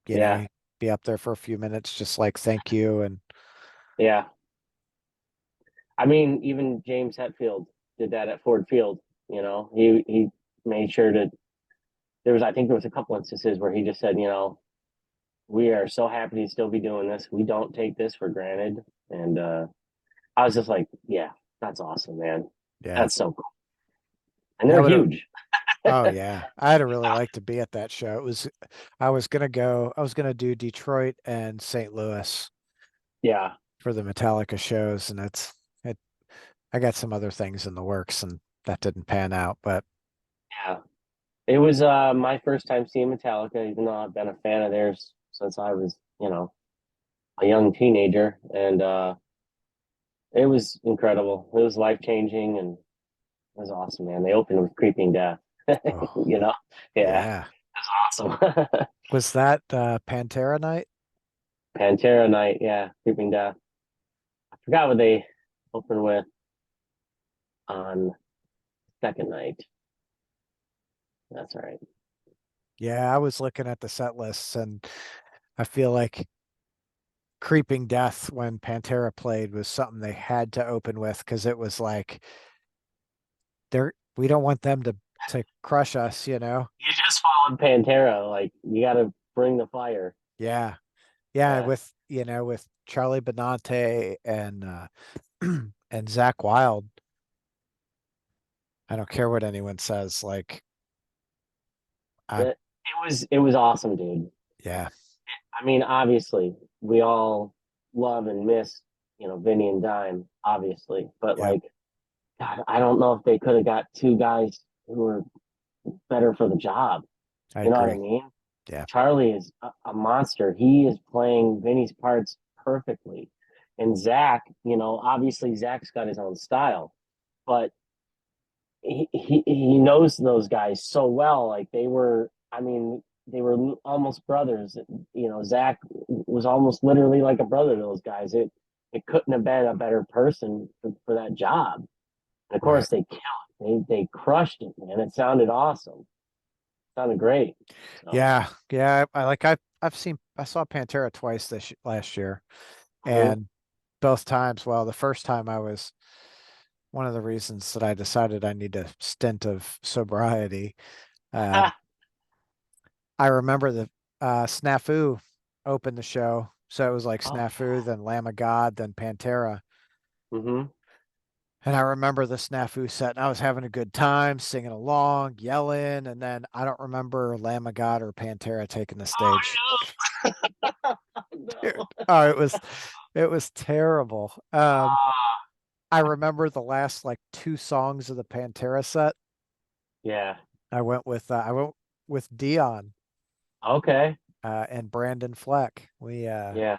yeah, He'd be up there for a few minutes, just like, thank you. And yeah. I mean, even James Hetfield did that at Ford Field. He made sure to. I think there was a couple instances where he just said, we are so happy to still be doing this. We don't take this for granted. And I was just like, yeah, that's awesome, man. yeah, That's so cool. And that they're would have, huge. oh yeah, I'd have really liked to be at that show. I was gonna do Detroit and St. Louis Yeah, for the Metallica shows, and I got some other things in the works, and that didn't pan out. But yeah. It was my first time seeing Metallica, even though I've been a fan of theirs since I was, a young teenager. And it was incredible. It was life changing and it was awesome, man. They opened with Creeping Death. oh you know? Yeah, yeah, it was awesome. was that Pantera night? Pantera night, yeah, Creeping Death. I forgot what they opened with on second night. That's all right. Yeah, I was looking at the set lists, and I feel like Creeping Death when Pantera played was something they had to open with because it was like we don't want them to crush us, you know? You just followed Pantera. Like, you got to bring the fire. Yeah. Yeah, Yeah. with Charlie Benante and and Zach Wild. I don't care what anyone says. Like I It was awesome, dude. yeah, I mean, obviously, we all love and miss, Vinny and Dime, obviously. But yep, like, God, I don't know if they could have got two guys who were better for the job. I You know what I agree. mean? Yeah, Charlie is a monster. He is playing Vinny's parts perfectly. And Zach, obviously Zach's got his own style, but he knows those guys so well. Like I mean, they were almost brothers. Zach was almost literally like a brother to those guys. It couldn't have been a better person for that job. And of right. course, they killed it. They crushed it, man. It sounded awesome. It sounded great. So, Yeah, yeah. I saw Pantera twice this last year, mhm. and both times, well, the first time I was one of the reasons that I decided I need a stint of sobriety. Um, I remember the Snafu opened the show. So it was like Oh Snafu, then Lamb of God, then Pantera. yeah. And I remember the Snafu set, and I was having a good time singing along, yelling. And then I don't remember Lamb of God or Pantera taking the stage. Oh Dude, no. oh, it was terrible. Ah, I remember the last like 2 songs of the Pantera set. yeah. I went with Dion Okay. and Brandon Fleck. Yeah.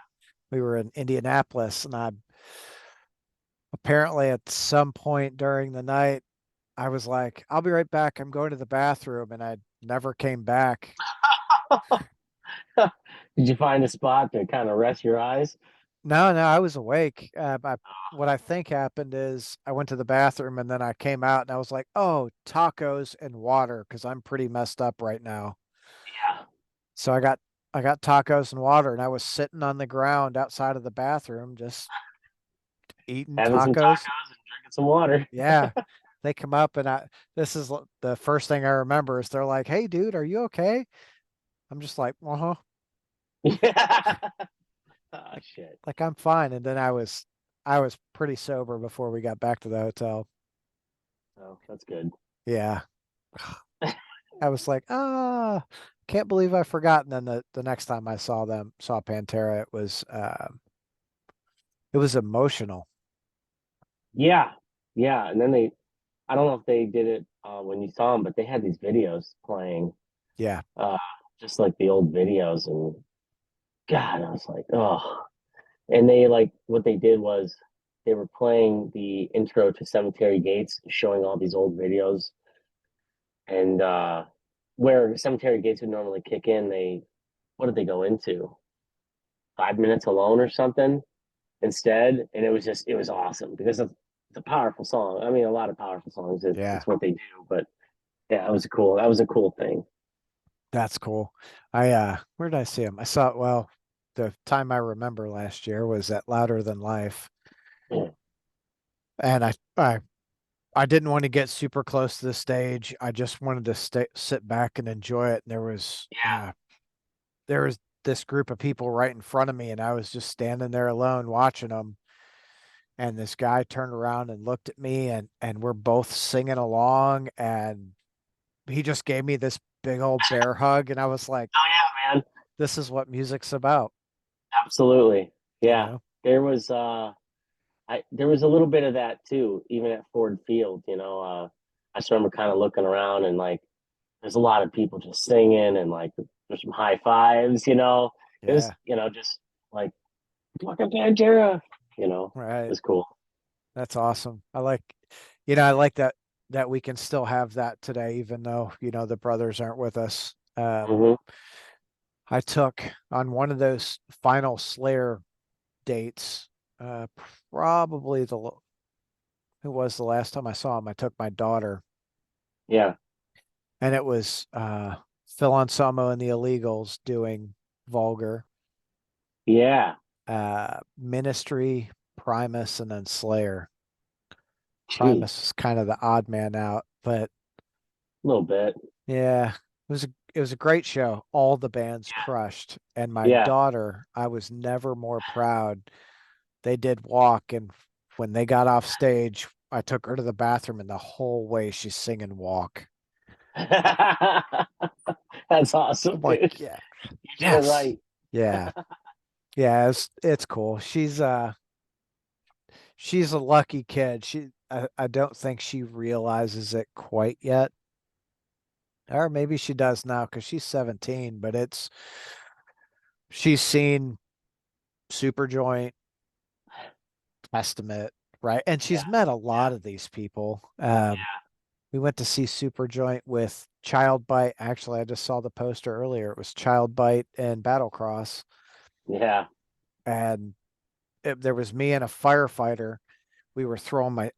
We were in Indianapolis, and I apparently at some point during the night I was like, I'll be right back. I'm going to the bathroom, and I never came back. Did you find a spot to kind of rest your eyes? No, no, I was awake. What I think happened is I went to the bathroom and then I came out and I was like, oh, tacos and water because I'm pretty messed up right now. Yeah, So I got tacos and water and I was sitting on the ground outside of the bathroom just eating having some tacos. tacos and drinking some water. Yeah. They come up and this is the first thing I remember is they're like, "Hey dude, are you okay?" I'm just like, "Uh-huh." Yeah. Oh Like shit. like I'm fine. And then I was pretty sober before we got back to the hotel. Oh, that's good. Yeah. I was like, can't believe I forgot. And then the next time I saw Pantera, it was emotional. Yeah, yeah. And then I don't know if they did it when you saw them, but they had these videos playing, Yeah. uh, just like the old videos. And God, I was like, oh. And they like what they did was they were playing the intro to Cemetery Gates, showing all these old videos, and where Cemetery Gates would normally kick in, they what did they go into? 5 minutes alone or something instead, and it was awesome because it's a powerful song. I mean, a lot of powerful songs. Yeah. It's what they do, but yeah, it was cool. That was a cool thing. That's cool. Where did I see him? Well, the time I remember last year was at Louder Than Life. Yeah, And I didn't want to get super close to the stage. I just wanted to sit back and enjoy it. And there was this group of people right in front of me, and I was just standing there alone watching them. And this guy turned around and looked at me, and we're both singing along, and he just gave me this big old bear hug, and I was like, oh yeah, man, this is what music's about, absolutely. you Yeah, know? there was there was a little bit of that too, even at Ford Field. I just remember kind of looking around and like there's a lot of people just singing and like there's some high fives. It was Yeah, just like fucking Pantera. It right. was cool. That's awesome. I like that we can still have that today, even though, the brothers aren't with us. Hmm. I took on one of those final Slayer dates, uh, probably it was the last time I saw him. I took my daughter, Yeah, and it was Phil Anselmo and the Illegals doing Vulgar, yeah. Ministry, Primus, and then Slayer. Primus Jeez, is kind of the odd man out, but a little bit. yeah, it was a great show. All the bands crushed, and my Yeah. daughter, I was never more proud. They did Walk, and when they got off stage, I took her to the bathroom, and the whole way she's singing Walk. That's I'm awesome, like, dude. yeah, You did it yes, right. yeah, yeah. It's cool. She's a lucky kid. I don't think she realizes it quite yet, or maybe she does now because she's 17. But she's seen Superjoint, Testament, right? And Yeah, she's met a lot of these people. We went to see Superjoint with Child Bite. Actually, I just saw the poster earlier. It was Child Bite and Battlecross, yeah, and there was me and a firefighter. We were throwing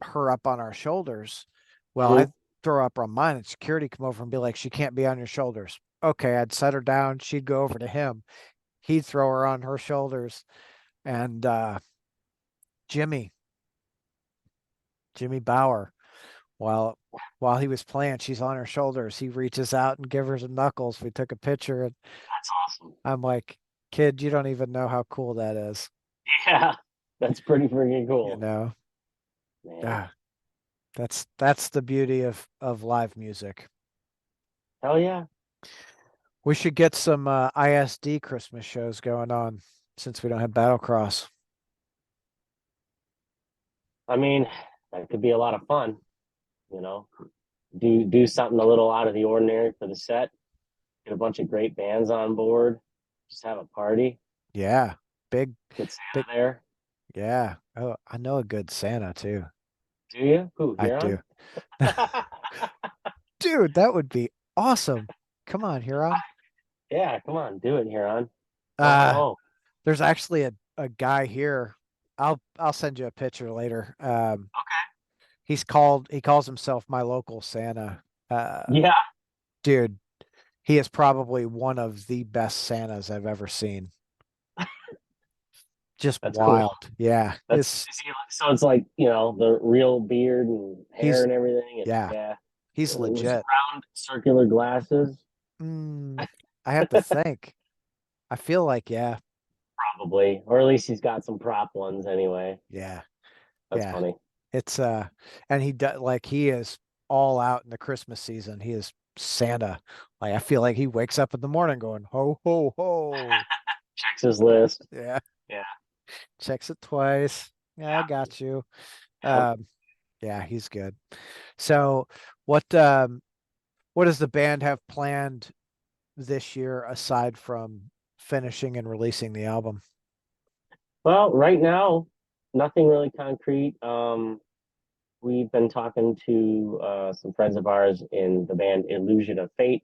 her up on our shoulders. Well, yeah. I throw up on mine, and security come over and be like, "She can't be on your shoulders." Okay, I'd set her down. She'd go over to him. He'd throw her on her shoulders, and Jimmy, Jimmy Bauer, while while he was playing, she's on her shoulders. He reaches out and gives her some knuckles. We took a picture, and That's awesome. I'm like, "Kid, you don't even know how cool that is." Yeah, that's pretty freaking You cool, know, man. ah, that's the beauty of live music. Hell yeah. We should get some ISD Christmas shows going on since we don't have Battlecross. I mean, that could be a lot of fun. You know, do something a little out of the ordinary for the set. Get a bunch of great bands on board. Just have a party. Yeah, big, Get big. Santa there. Yeah. Oh, I know a good Santa too. Do you? Who? I Huron? do. Dude, that would be awesome. Come on, Huron. Yeah, come on, do it, Huron. Ho ho Uh, ho. there's actually a guy here. I'll send you a picture later. He calls himself my local Santa. Yeah, Dude, he is probably one of the best Santas I've ever seen. Just that's cool. wild. Yeah. That's is he, so it's like, the real beard and hair He's and everything, and yeah, yeah, he's with legit. round circular glasses, Mm, I have to think. I feel like yeah, probably, or at least he's got some prop ones anyway. yeah, That's yeah. funny. It's and he does like he is all out in the Christmas season. He is Santa. Like I feel like he wakes up in the morning going ho ho ho. Checks his list. Yeah, Yeah, checks it twice. Yeah, I got you. yeah. Um, yeah, he's good. So what what does the band have planned this year aside from finishing and releasing the album? Well, right now, nothing really concrete. We've been talking to some friends of ours in the band Illusion of Fate.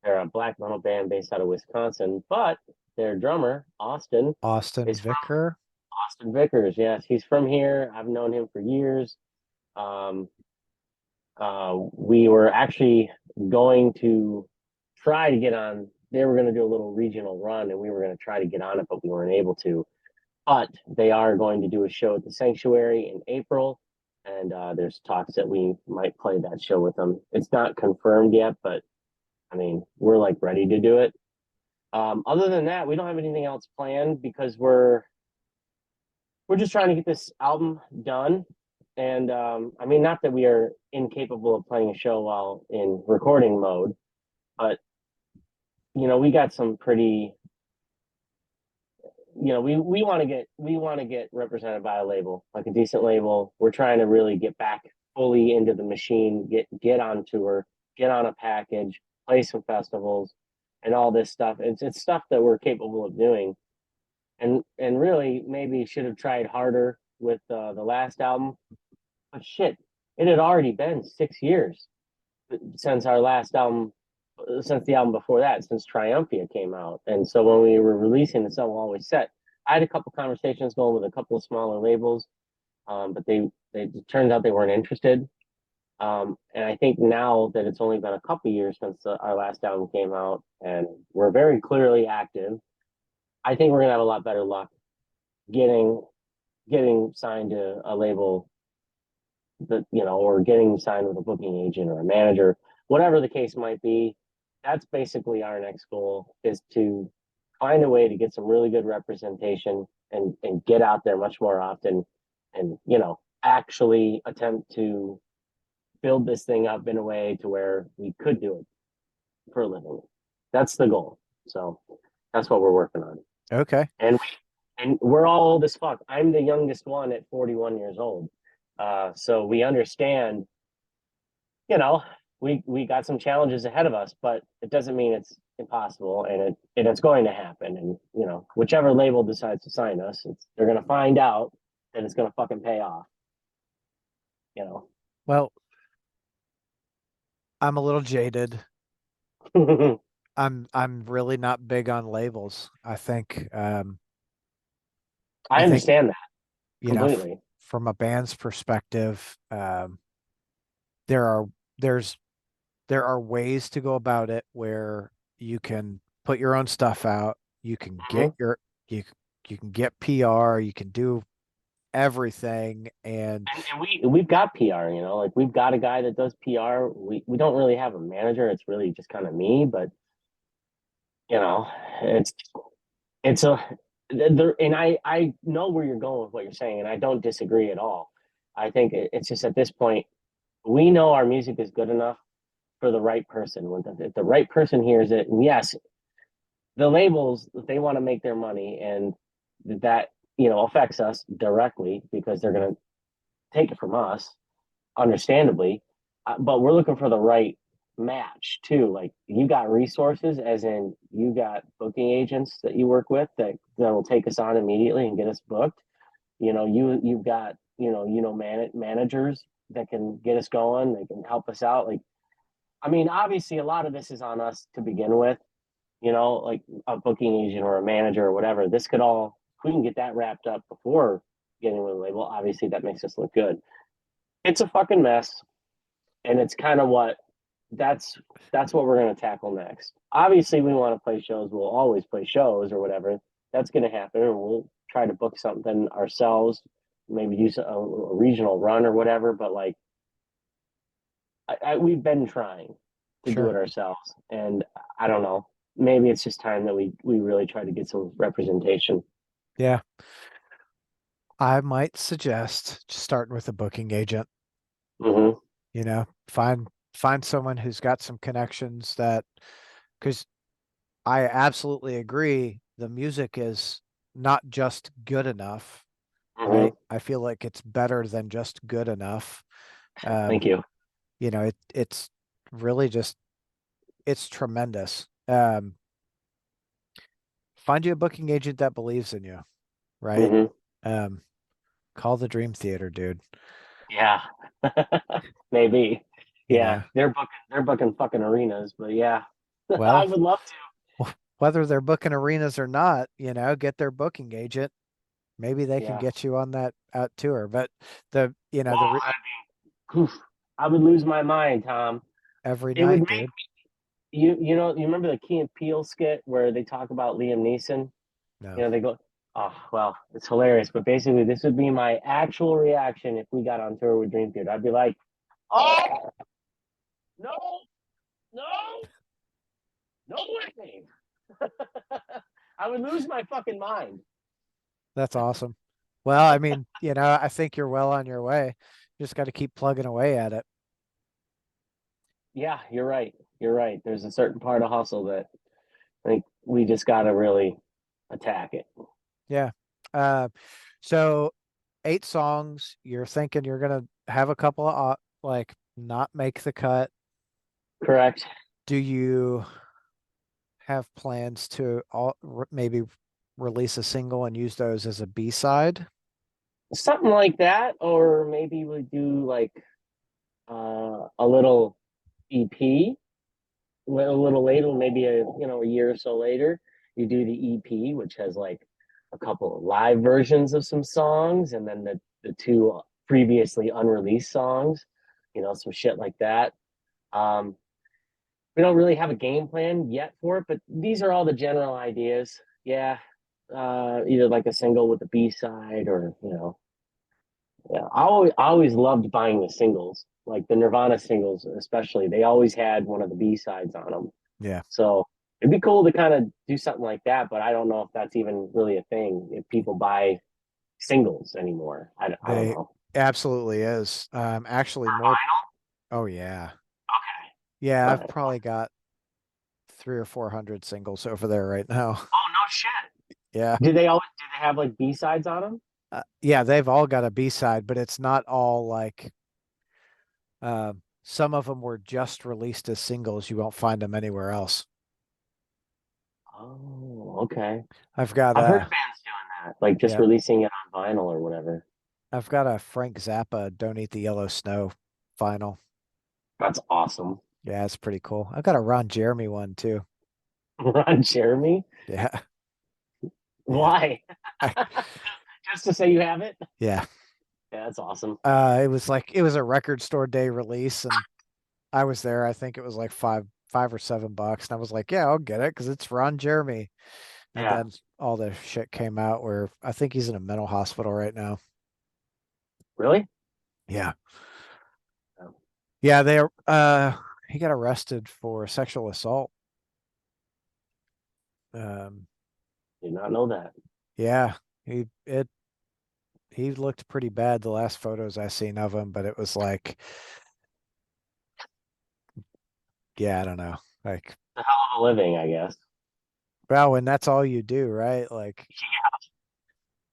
They're a black metal band based out of Wisconsin, but their drummer, Austin, Austin is from Vicker. Austin Vickers. Yes, he's from here. I've known him for years. Um, we were actually going to try to get on. They were going to do a little regional run, and we were going to try to get on it, but we weren't able to. But they are going to do a show at the Sanctuary in April, and there's talks that we might play that show with them. It's not confirmed yet, but I mean, we're like ready to do it. Other than that, we don't have anything else planned because we're just trying to get this album done. And I mean, not that we are incapable of playing a show while in recording mode, but we got some pretty, we want to get represented by a label, like a decent label. We're trying to really get back fully into the machine, get on tour, get on a package, play some festivals, and all this stuff. It's stuff that we're capable of doing, and really maybe should have tried harder with the last album. But shit, it had already been 6 years since our last album, since the album before that, since Triumphia came out. And so when we were releasing the Song Always Set, I had a couple conversations going with a couple of smaller labels, but they it turns out they weren't interested. And I think now that it's only been a couple years since our last album came out, and we're very clearly active, I think we're gonna have a lot better luck getting getting signed to a label that or getting signed with a booking agent or a manager, whatever the case might be. That's basically our next goal, is to find a way to get some really good representation and get out there much more often, and actually attempt to build this thing up in a way to where we could do it for a living. That's the goal. So that's what we're working on. Okay. And we're all old as fuck. I'm the youngest one at 41 years old. So we understand, you know, we got some challenges ahead of us, but it doesn't mean it's impossible, and it's going to happen. And whichever label decides to sign us, they're gonna find out that it's gonna fucking pay off. You know. Well, I'm a little jaded. I'm really not big on labels. I I think, understand that you know, completely. from a band's perspective, there are there's there are ways to go about it where you can put your own stuff out, you can Mm-hmm. get your you you can get PR, you can do everything and And we've got PR. Like we've got a guy that does PR. We don't really have a manager. It's really just kind of me, but you know, it's it's a there, and I know where you're going with what you're saying, and I don't disagree at all. I think it's just at this point we know our music is good enough for the right person. If the right person hears it, and yes, the labels, they want to make their money, and that affects us directly because they're going to take it from us, understandably. But we're looking for the right match too. Like you got resources, as in you got booking agents that you work with that will take us on immediately and get us booked. You've got managers that can get us going. They can help us out. Like, I mean, obviously, a lot of this is on us to begin with. like a booking agent or a manager or whatever. This could all, if we can get that wrapped up before getting with the label, obviously that makes us look good. It's a fucking mess, and it's kind of what that's that's what we're going to tackle next. Obviously, we want to play shows. We'll always play shows or whatever. That's going to happen, and we'll try to book something ourselves. Maybe use a regional run or whatever. But like, we've been trying to do Sure. it ourselves, and I don't know. Maybe it's just time that we really try to get some representation. Yeah. I might suggest just starting with a booking agent, Hmm. find someone who's got some connections that, because I absolutely agree, the music is not just good enough, Hmm. right? I feel like it's better than just good enough. Um, Thank you. it's really just it's tremendous. Find you a booking agent that believes in you, right? Hmm. Um, call the Dream Theater, dude. Yeah, maybe. You Yeah, know, they're booking fucking arenas, but yeah, I well, would love to. whether they're booking arenas or not, get their booking agent. Maybe they can Yeah. get you on that out tour. But the, Whoa, the that'd be, oof, I would lose my mind, Tom. every It would night, make dude. you remember the Key and Peele skit where they talk about Liam Neeson? No, They go, oh well, it's hilarious. But basically, this would be my actual reaction if we got on tour with Dream Theater. I'd be like, oh no, no, no way. I would lose my fucking mind. that's awesome. Well, I mean, I think you're well on your way. You just got to keep plugging away at it. Yeah, you're right. You're right. There's a certain part of hustle that I think we just got to really attack it. Yeah. Uh, so 8 songs. You're thinking you're gonna have a couple of like not make the cut. Correct. Do you have plans to maybe release a single and use those as a B-side? Something like that, or maybe we do like a little EP a little later, maybe a year or so later. You do the EP, which has like a couple of live versions of some songs, and then the two previously unreleased songs. Some shit like that. Um, we don't really have a game plan yet for it, but these are all the general ideas. Yeah, either like a single with a B side, or yeah. I always loved buying the singles, like the Nirvana singles, especially. They always had one of the B sides on them, Yeah, so it'd be cool to kind of do something like that. But I don't know if that's even really a thing if people buy singles anymore. I don't they know. absolutely is. Actually For more. vinyl? Oh yeah. Okay. Yeah, All I've right. probably got 300 or 400 singles over there right now. Oh no shit. Yeah. Do they have like B sides on them? Yeah, they've all got a B-side, but it's not all like some of them were just released as singles. You won't find them anywhere else. Oh, okay. I've got I've heard a of bands doing that, like just yeah, releasing it on vinyl or whatever. I've got a Frank Zappa Don't Eat the Yellow Snow vinyl. That's awesome. Yeah, it's pretty cool. I've got a Ron Jeremy one too. Ron Jeremy? Yeah. Yeah. Why? I, Just to say you have it? yeah. Yeah, that's awesome. It was a record store day release and I was there. I think it was like $5 or $7. And I was like, yeah, I'll get it because it's Ron Jeremy. And Yeah. then all the shit came out where I think he's in a mental hospital right now. Really? Yeah. Oh, Yeah, he got arrested for sexual assault. Um, did not know that. yeah, he looked pretty bad the last photos I seen of him, but it was like, yeah, I don't know. Like, The hell of a living, I guess. well, when that's all you do, right? Like,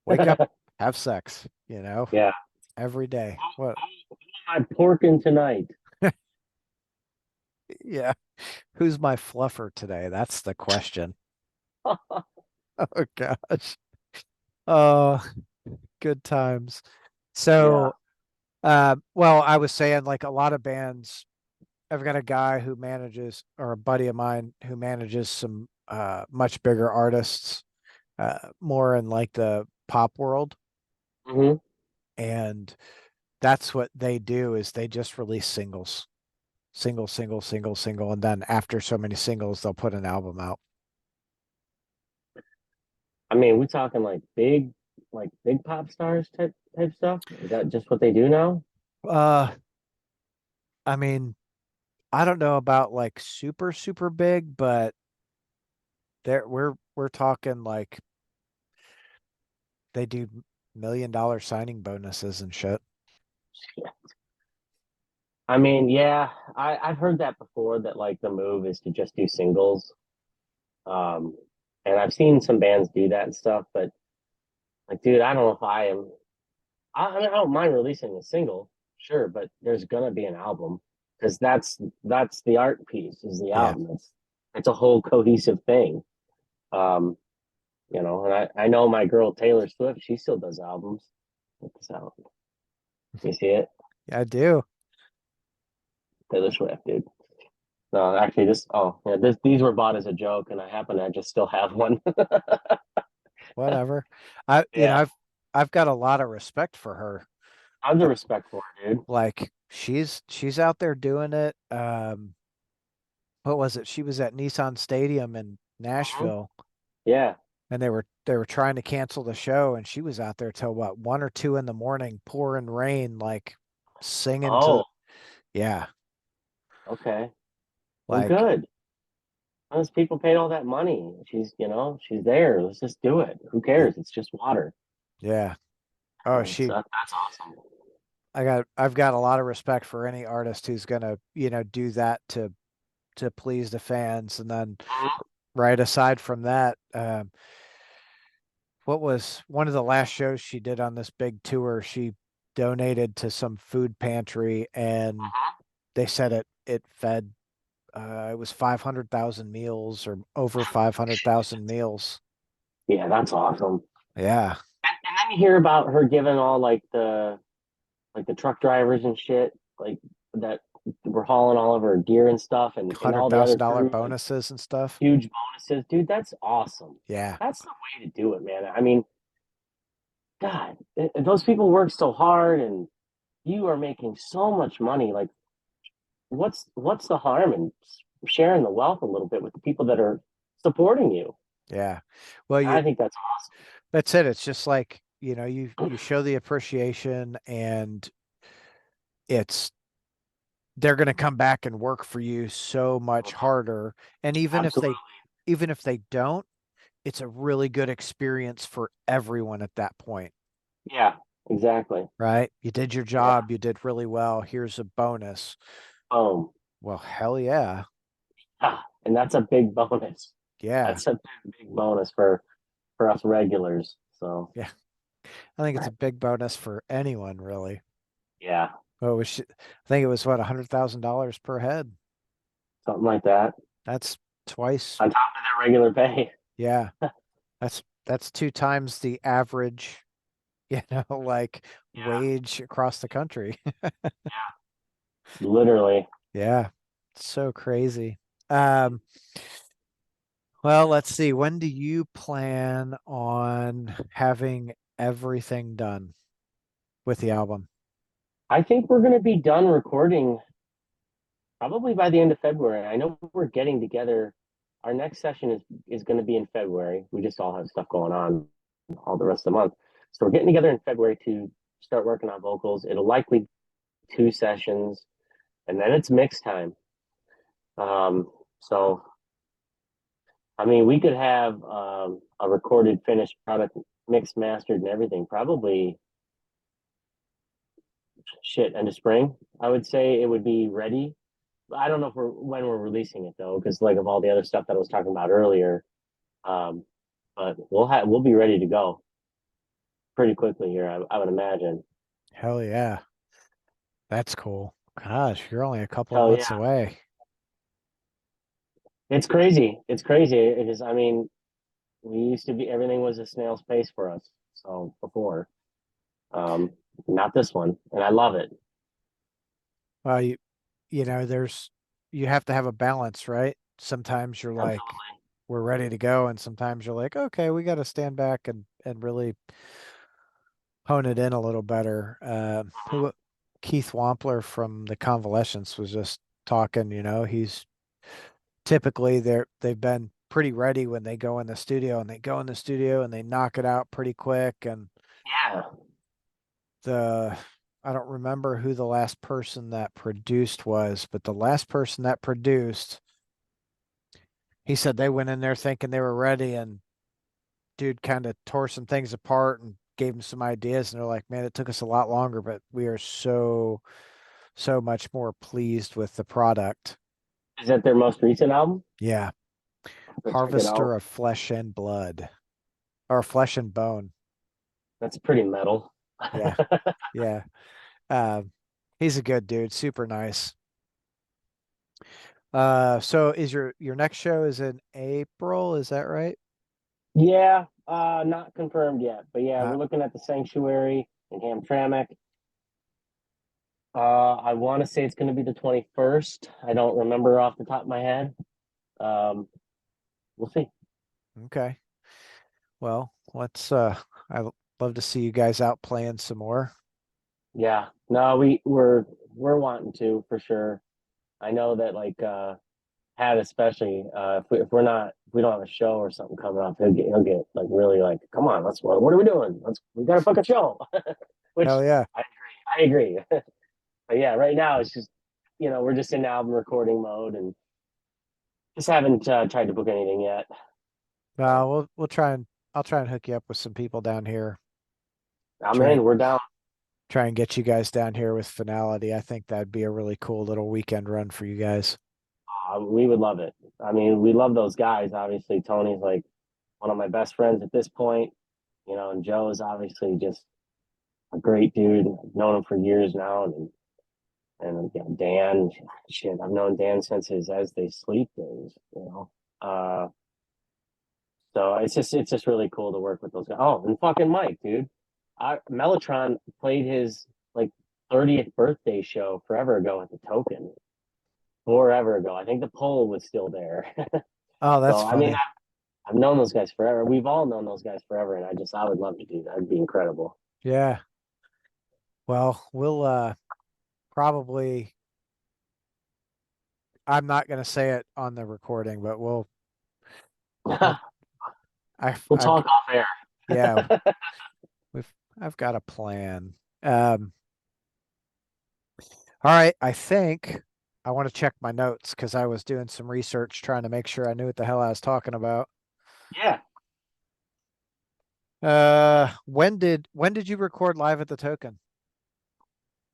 wake up, have sex, Yeah. every day. What? Who am I porking tonight? Yeah. Who's my fluffer today? That's the question. Oh gosh. Oh, good times. Yeah. So, well, I was saying like a lot of bands, I've got a guy who manages, or a buddy of mine who manages some much bigger artists, more in like the pop world. Hmm. And that's what they do is they just release singles, single, single, single, single. And then after so many singles, they'll put an album out. I mean, we talking like big pop stars type stuff. Is that just what they do now? Uh, I mean, I don't know about like super, super big, but we're talking like they do $1 million signing bonuses and shit. I mean, yeah, I've heard that before that like the move is to just do singles. Um, and I've seen some bands do that and stuff, but like, dude, I don't know if I am. I mean, I don't mind releasing a single, sure, but there's gonna be an album because that's the art piece is the Yeah. album. It's a whole cohesive thing. Um, and I know my girl Taylor Swift, she still does albums. Check this out. You see it? Yeah, I do. Taylor Swift, dude. No, actually, these were bought as a joke, and I happen to just still have one. Whatever. I, you know, Yeah, I've got a lot of respect for her. tons Uh, of respect for her, dude. Like she's out there doing it. What was it? She was at Nissan Stadium in Mhm. Nashville Yeah. and they were trying to cancel the show and she was out there till what, 1 or 2 in the morning, pouring rain, like singing to Oh, the, yeah, okay. Well, like, good. Those people paid all that money. She's there. Let's just do it. Who y- cares? It's just water. yeah. Oh, That's awesome. I've got a lot of respect for any artist who's gonna, do that to please the fans. And then Mhm. right aside from that, what was one of the last shows she did on this big tour? She donated to some food pantry and Mhm. they said it fed it was 500,000 meals or over 500,000 meals. Yeah, that's awesome. Yeah. And then you hear about her giving all like the truck drivers and shit, like that were hauling all of her gear and stuff, and hundred all the thousand other dollar crews, like bonuses and stuff. huge bonuses. Dude, that's awesome. Yeah. That's the way to do it, man. I mean, God, those people work so hard, and you are making so much money. Like, what's the harm in sharing the wealth a little bit with the people that are supporting you? Yeah. Well, I think that's that's it. It's just like, you show the appreciation and it's they're going to come back and work for you so much awesome. harder. And Absolutely. even if they don't, it's a really good experience for everyone at that point, Yeah, exactly. right? You did your Yeah. job, you did really well. Here's a bonus. Boom. Well, hell yeah. And that's a big bonus. Yeah. That's a big bonus for us regulars. So Yeah. I think it's a big bonus for anyone, really. yeah, Oh, I think it was what, $100,000 per head. something like that That's twice. on top of their regular pay. Yeah. That's 2 times the average, like Yeah, wage across the country. literally. Yeah. It's so crazy. Um, well, let's see. When do you plan on having everything done with the album? I think we're going to be done recording probably by the end of February. I know we're getting together. Our next session is going to be in February. We just all have stuff going on all the rest of the month. So we're getting together in February to start working on vocals. It'll likely be 2 sessions, and then it's mix time. So I mean, we could have a recorded, finished product, mixed, mastered, and everything. Probably shit end of spring. I would say it would be ready. I don't know if when we're releasing it though, because like of all the other stuff that I was talking about earlier. Um, but we'll be ready to go pretty quickly here. I would imagine. Hell yeah. That's cool. Gosh, you're only a couple of Hell months yeah, away. it's crazy. It's crazy. It is. I mean, we used to be everything was a snail's pace for us. So before, um, not this one, and I love it. Well, you know, you have to have a balance, right? Sometimes you're like, Absolutely. we're ready to go. And sometimes you're like, okay, we got to stand back and really hone it in a little better. Who Keith Wampler from the Convalescence was just talking, he's typically they've been pretty ready when they go in the studio, and they go in the studio and they knock it out pretty quick. And Yeah. the I don't remember who the last person that produced was, but the last person that produced, he said they went in there thinking they were ready, and dude kind of tore some things apart and gave them some ideas, and they're like, man, it took us a lot longer, but we are so much more pleased with the product. Is that their most recent album? Yeah. I'll check it Harvester out. of Flesh and Blood, or Flesh and Bone. That's pretty metal. Yeah. Yeah. Um, he's a good dude, super nice. So is your next show is in April, is that right? Yeah, not confirmed yet, but yeah, we're Not looking at the Sanctuary in Hamtramck. I want to say it's going to be the 21st. I don't remember off the top of my head. Um, we'll see. okay. Well, I'd love to see you guys out playing some more. Yeah, no, we're wanting to for sure. I know that like Pat especially if we don't have a show or something coming up, he'll get like really like, come on, what are we doing? We got to book a show. Which Hell yeah. I agree. But yeah, right now it's just we're just in album recording mode and just haven't tried to book anything yet. So We'll try and I'll try and hook you up with some people down here. I'm Try in. We're down. try and get you guys down here with Finality. I think that'd be a really cool little weekend run for you guys. We would love it. I mean, we love those guys. Obviously, Tony's like one of my best friends at this point, and Joe is obviously just a great dude. I've known him for years now, and Dan, shit, I've known Dan since his As They Sleep days. So it's just really cool to work with those guys. Oh, and fucking Mike, dude. Mellotron played his like 30th birthday show forever ago at the Token. Forever ago. I think the pole was still there. Oh, that's So I mean, funny. I've known those guys forever. We've all known those guys forever, and I would love to do that. It'd be incredible. Yeah. Well, we'll probably I'm not gonna say it on the recording, but we'll We'll I've talk off air. yeah, we've I've got a plan. Um, all right, I think I want to check my notes because I was doing some research trying to make sure I knew what the hell I was talking about. Yeah, When did you record live at the Token?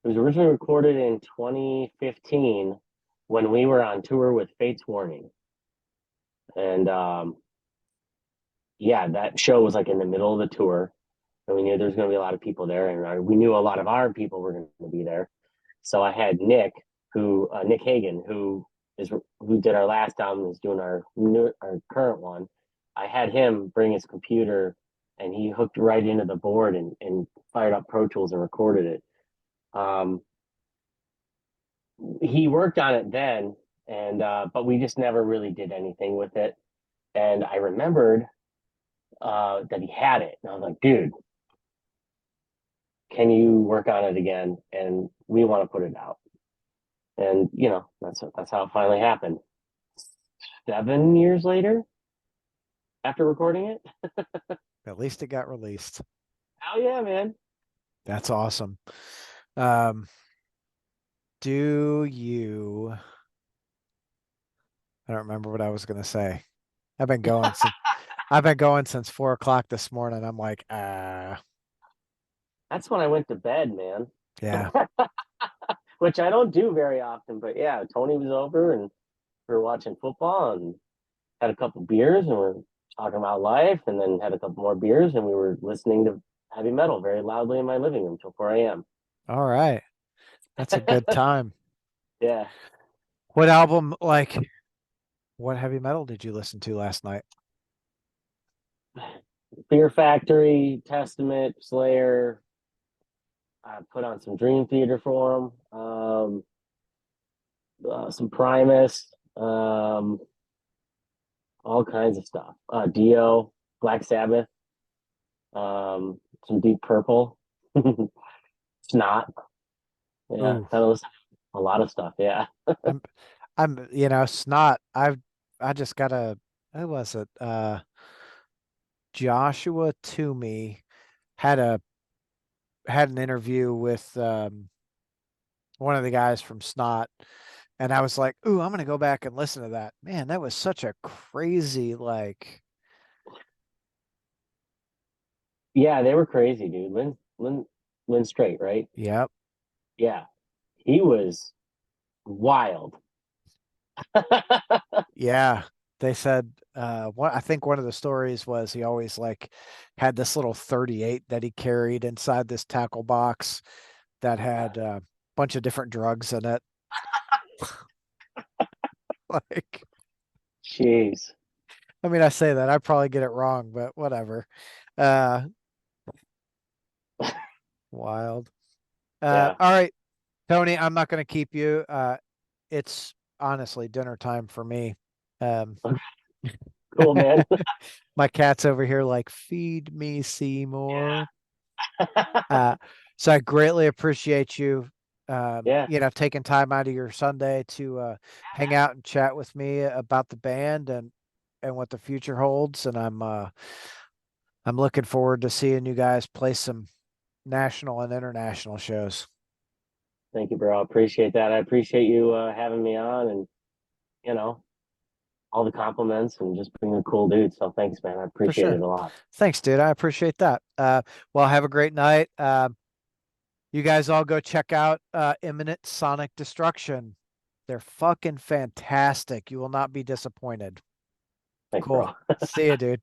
it was originally recorded in 2015 when we were on tour with Fates Warning, and yeah, that show was like in the middle of the tour, and we knew there was going to be a lot of people there, and we knew a lot of our people were going to be there. So I had Nick Hagan, who did our last album, is doing our current one. I had him bring his computer, and he hooked right into the board and fired up Pro Tools and recorded it. Um, he worked on it then, and but we just never really did anything with it. And I remembered that he had it, and I was like, dude, can you work on it again? And we want to put it out. And that's how it finally happened. 7 years later, after recording it. At least it got released. Hell yeah, man. That's awesome. Um, do you? I don't remember what I was gonna say. I've been going since I've been going since 4 o'clock this morning. I'm like, That's when I went to bed, man. yeah. Which I don't do very often, but yeah, Tony was over and we were watching football and had a couple beers and we're talking about life and then had a couple more beers and we were listening to heavy metal very loudly in my living room till 4 a.m. All right. That's a good time. Yeah. What album, like, what heavy metal did you listen to last night? Fear Factory, Testament, Slayer. I put on some Dream Theater for them. Some Primus. all kinds of stuff. Dio, Black Sabbath, some Deep Purple, Snot. Yeah, Ooh, kind of listen to a lot of stuff. Yeah. I'm, Snot. I just got a, who was it? Joshua Toomey had an interview with one of the guys from Snot, and I was like, "Ooh, I'm gonna go back and listen to that." Man, that was such a crazy like. Yeah, they were crazy, dude. Lynn Straight, right? Yep, Yeah, he was wild. yeah. They said what I think one of the stories was he always like had this little 38 that he carried inside this tackle box that Yeah. had a bunch of different drugs in it. Like, Jeez. I mean, I say that I probably get it wrong, but whatever. Uh, Wild. Yeah. All right, Tony, I'm not going to keep you. It's honestly dinner time for me. Um, Okay, cool, man. my cat's over here like, feed me, Seymour. Uh, so I greatly appreciate you, Yeah. taking time out of your Sunday to hang out and chat with me about the band and what the future holds. And I'm looking forward to seeing you guys play some national and international shows. Thank you, bro. I appreciate that. I appreciate you having me on and, you know, all the compliments and just being a cool dude. So thanks, man. I For appreciate it sure. a lot. Thanks, dude. I appreciate that. Well, have a great night. You guys all go check out Imminent Sonic Destruction. They're fucking fantastic. You will not be disappointed. Thanks, bro. Cool. See you, dude.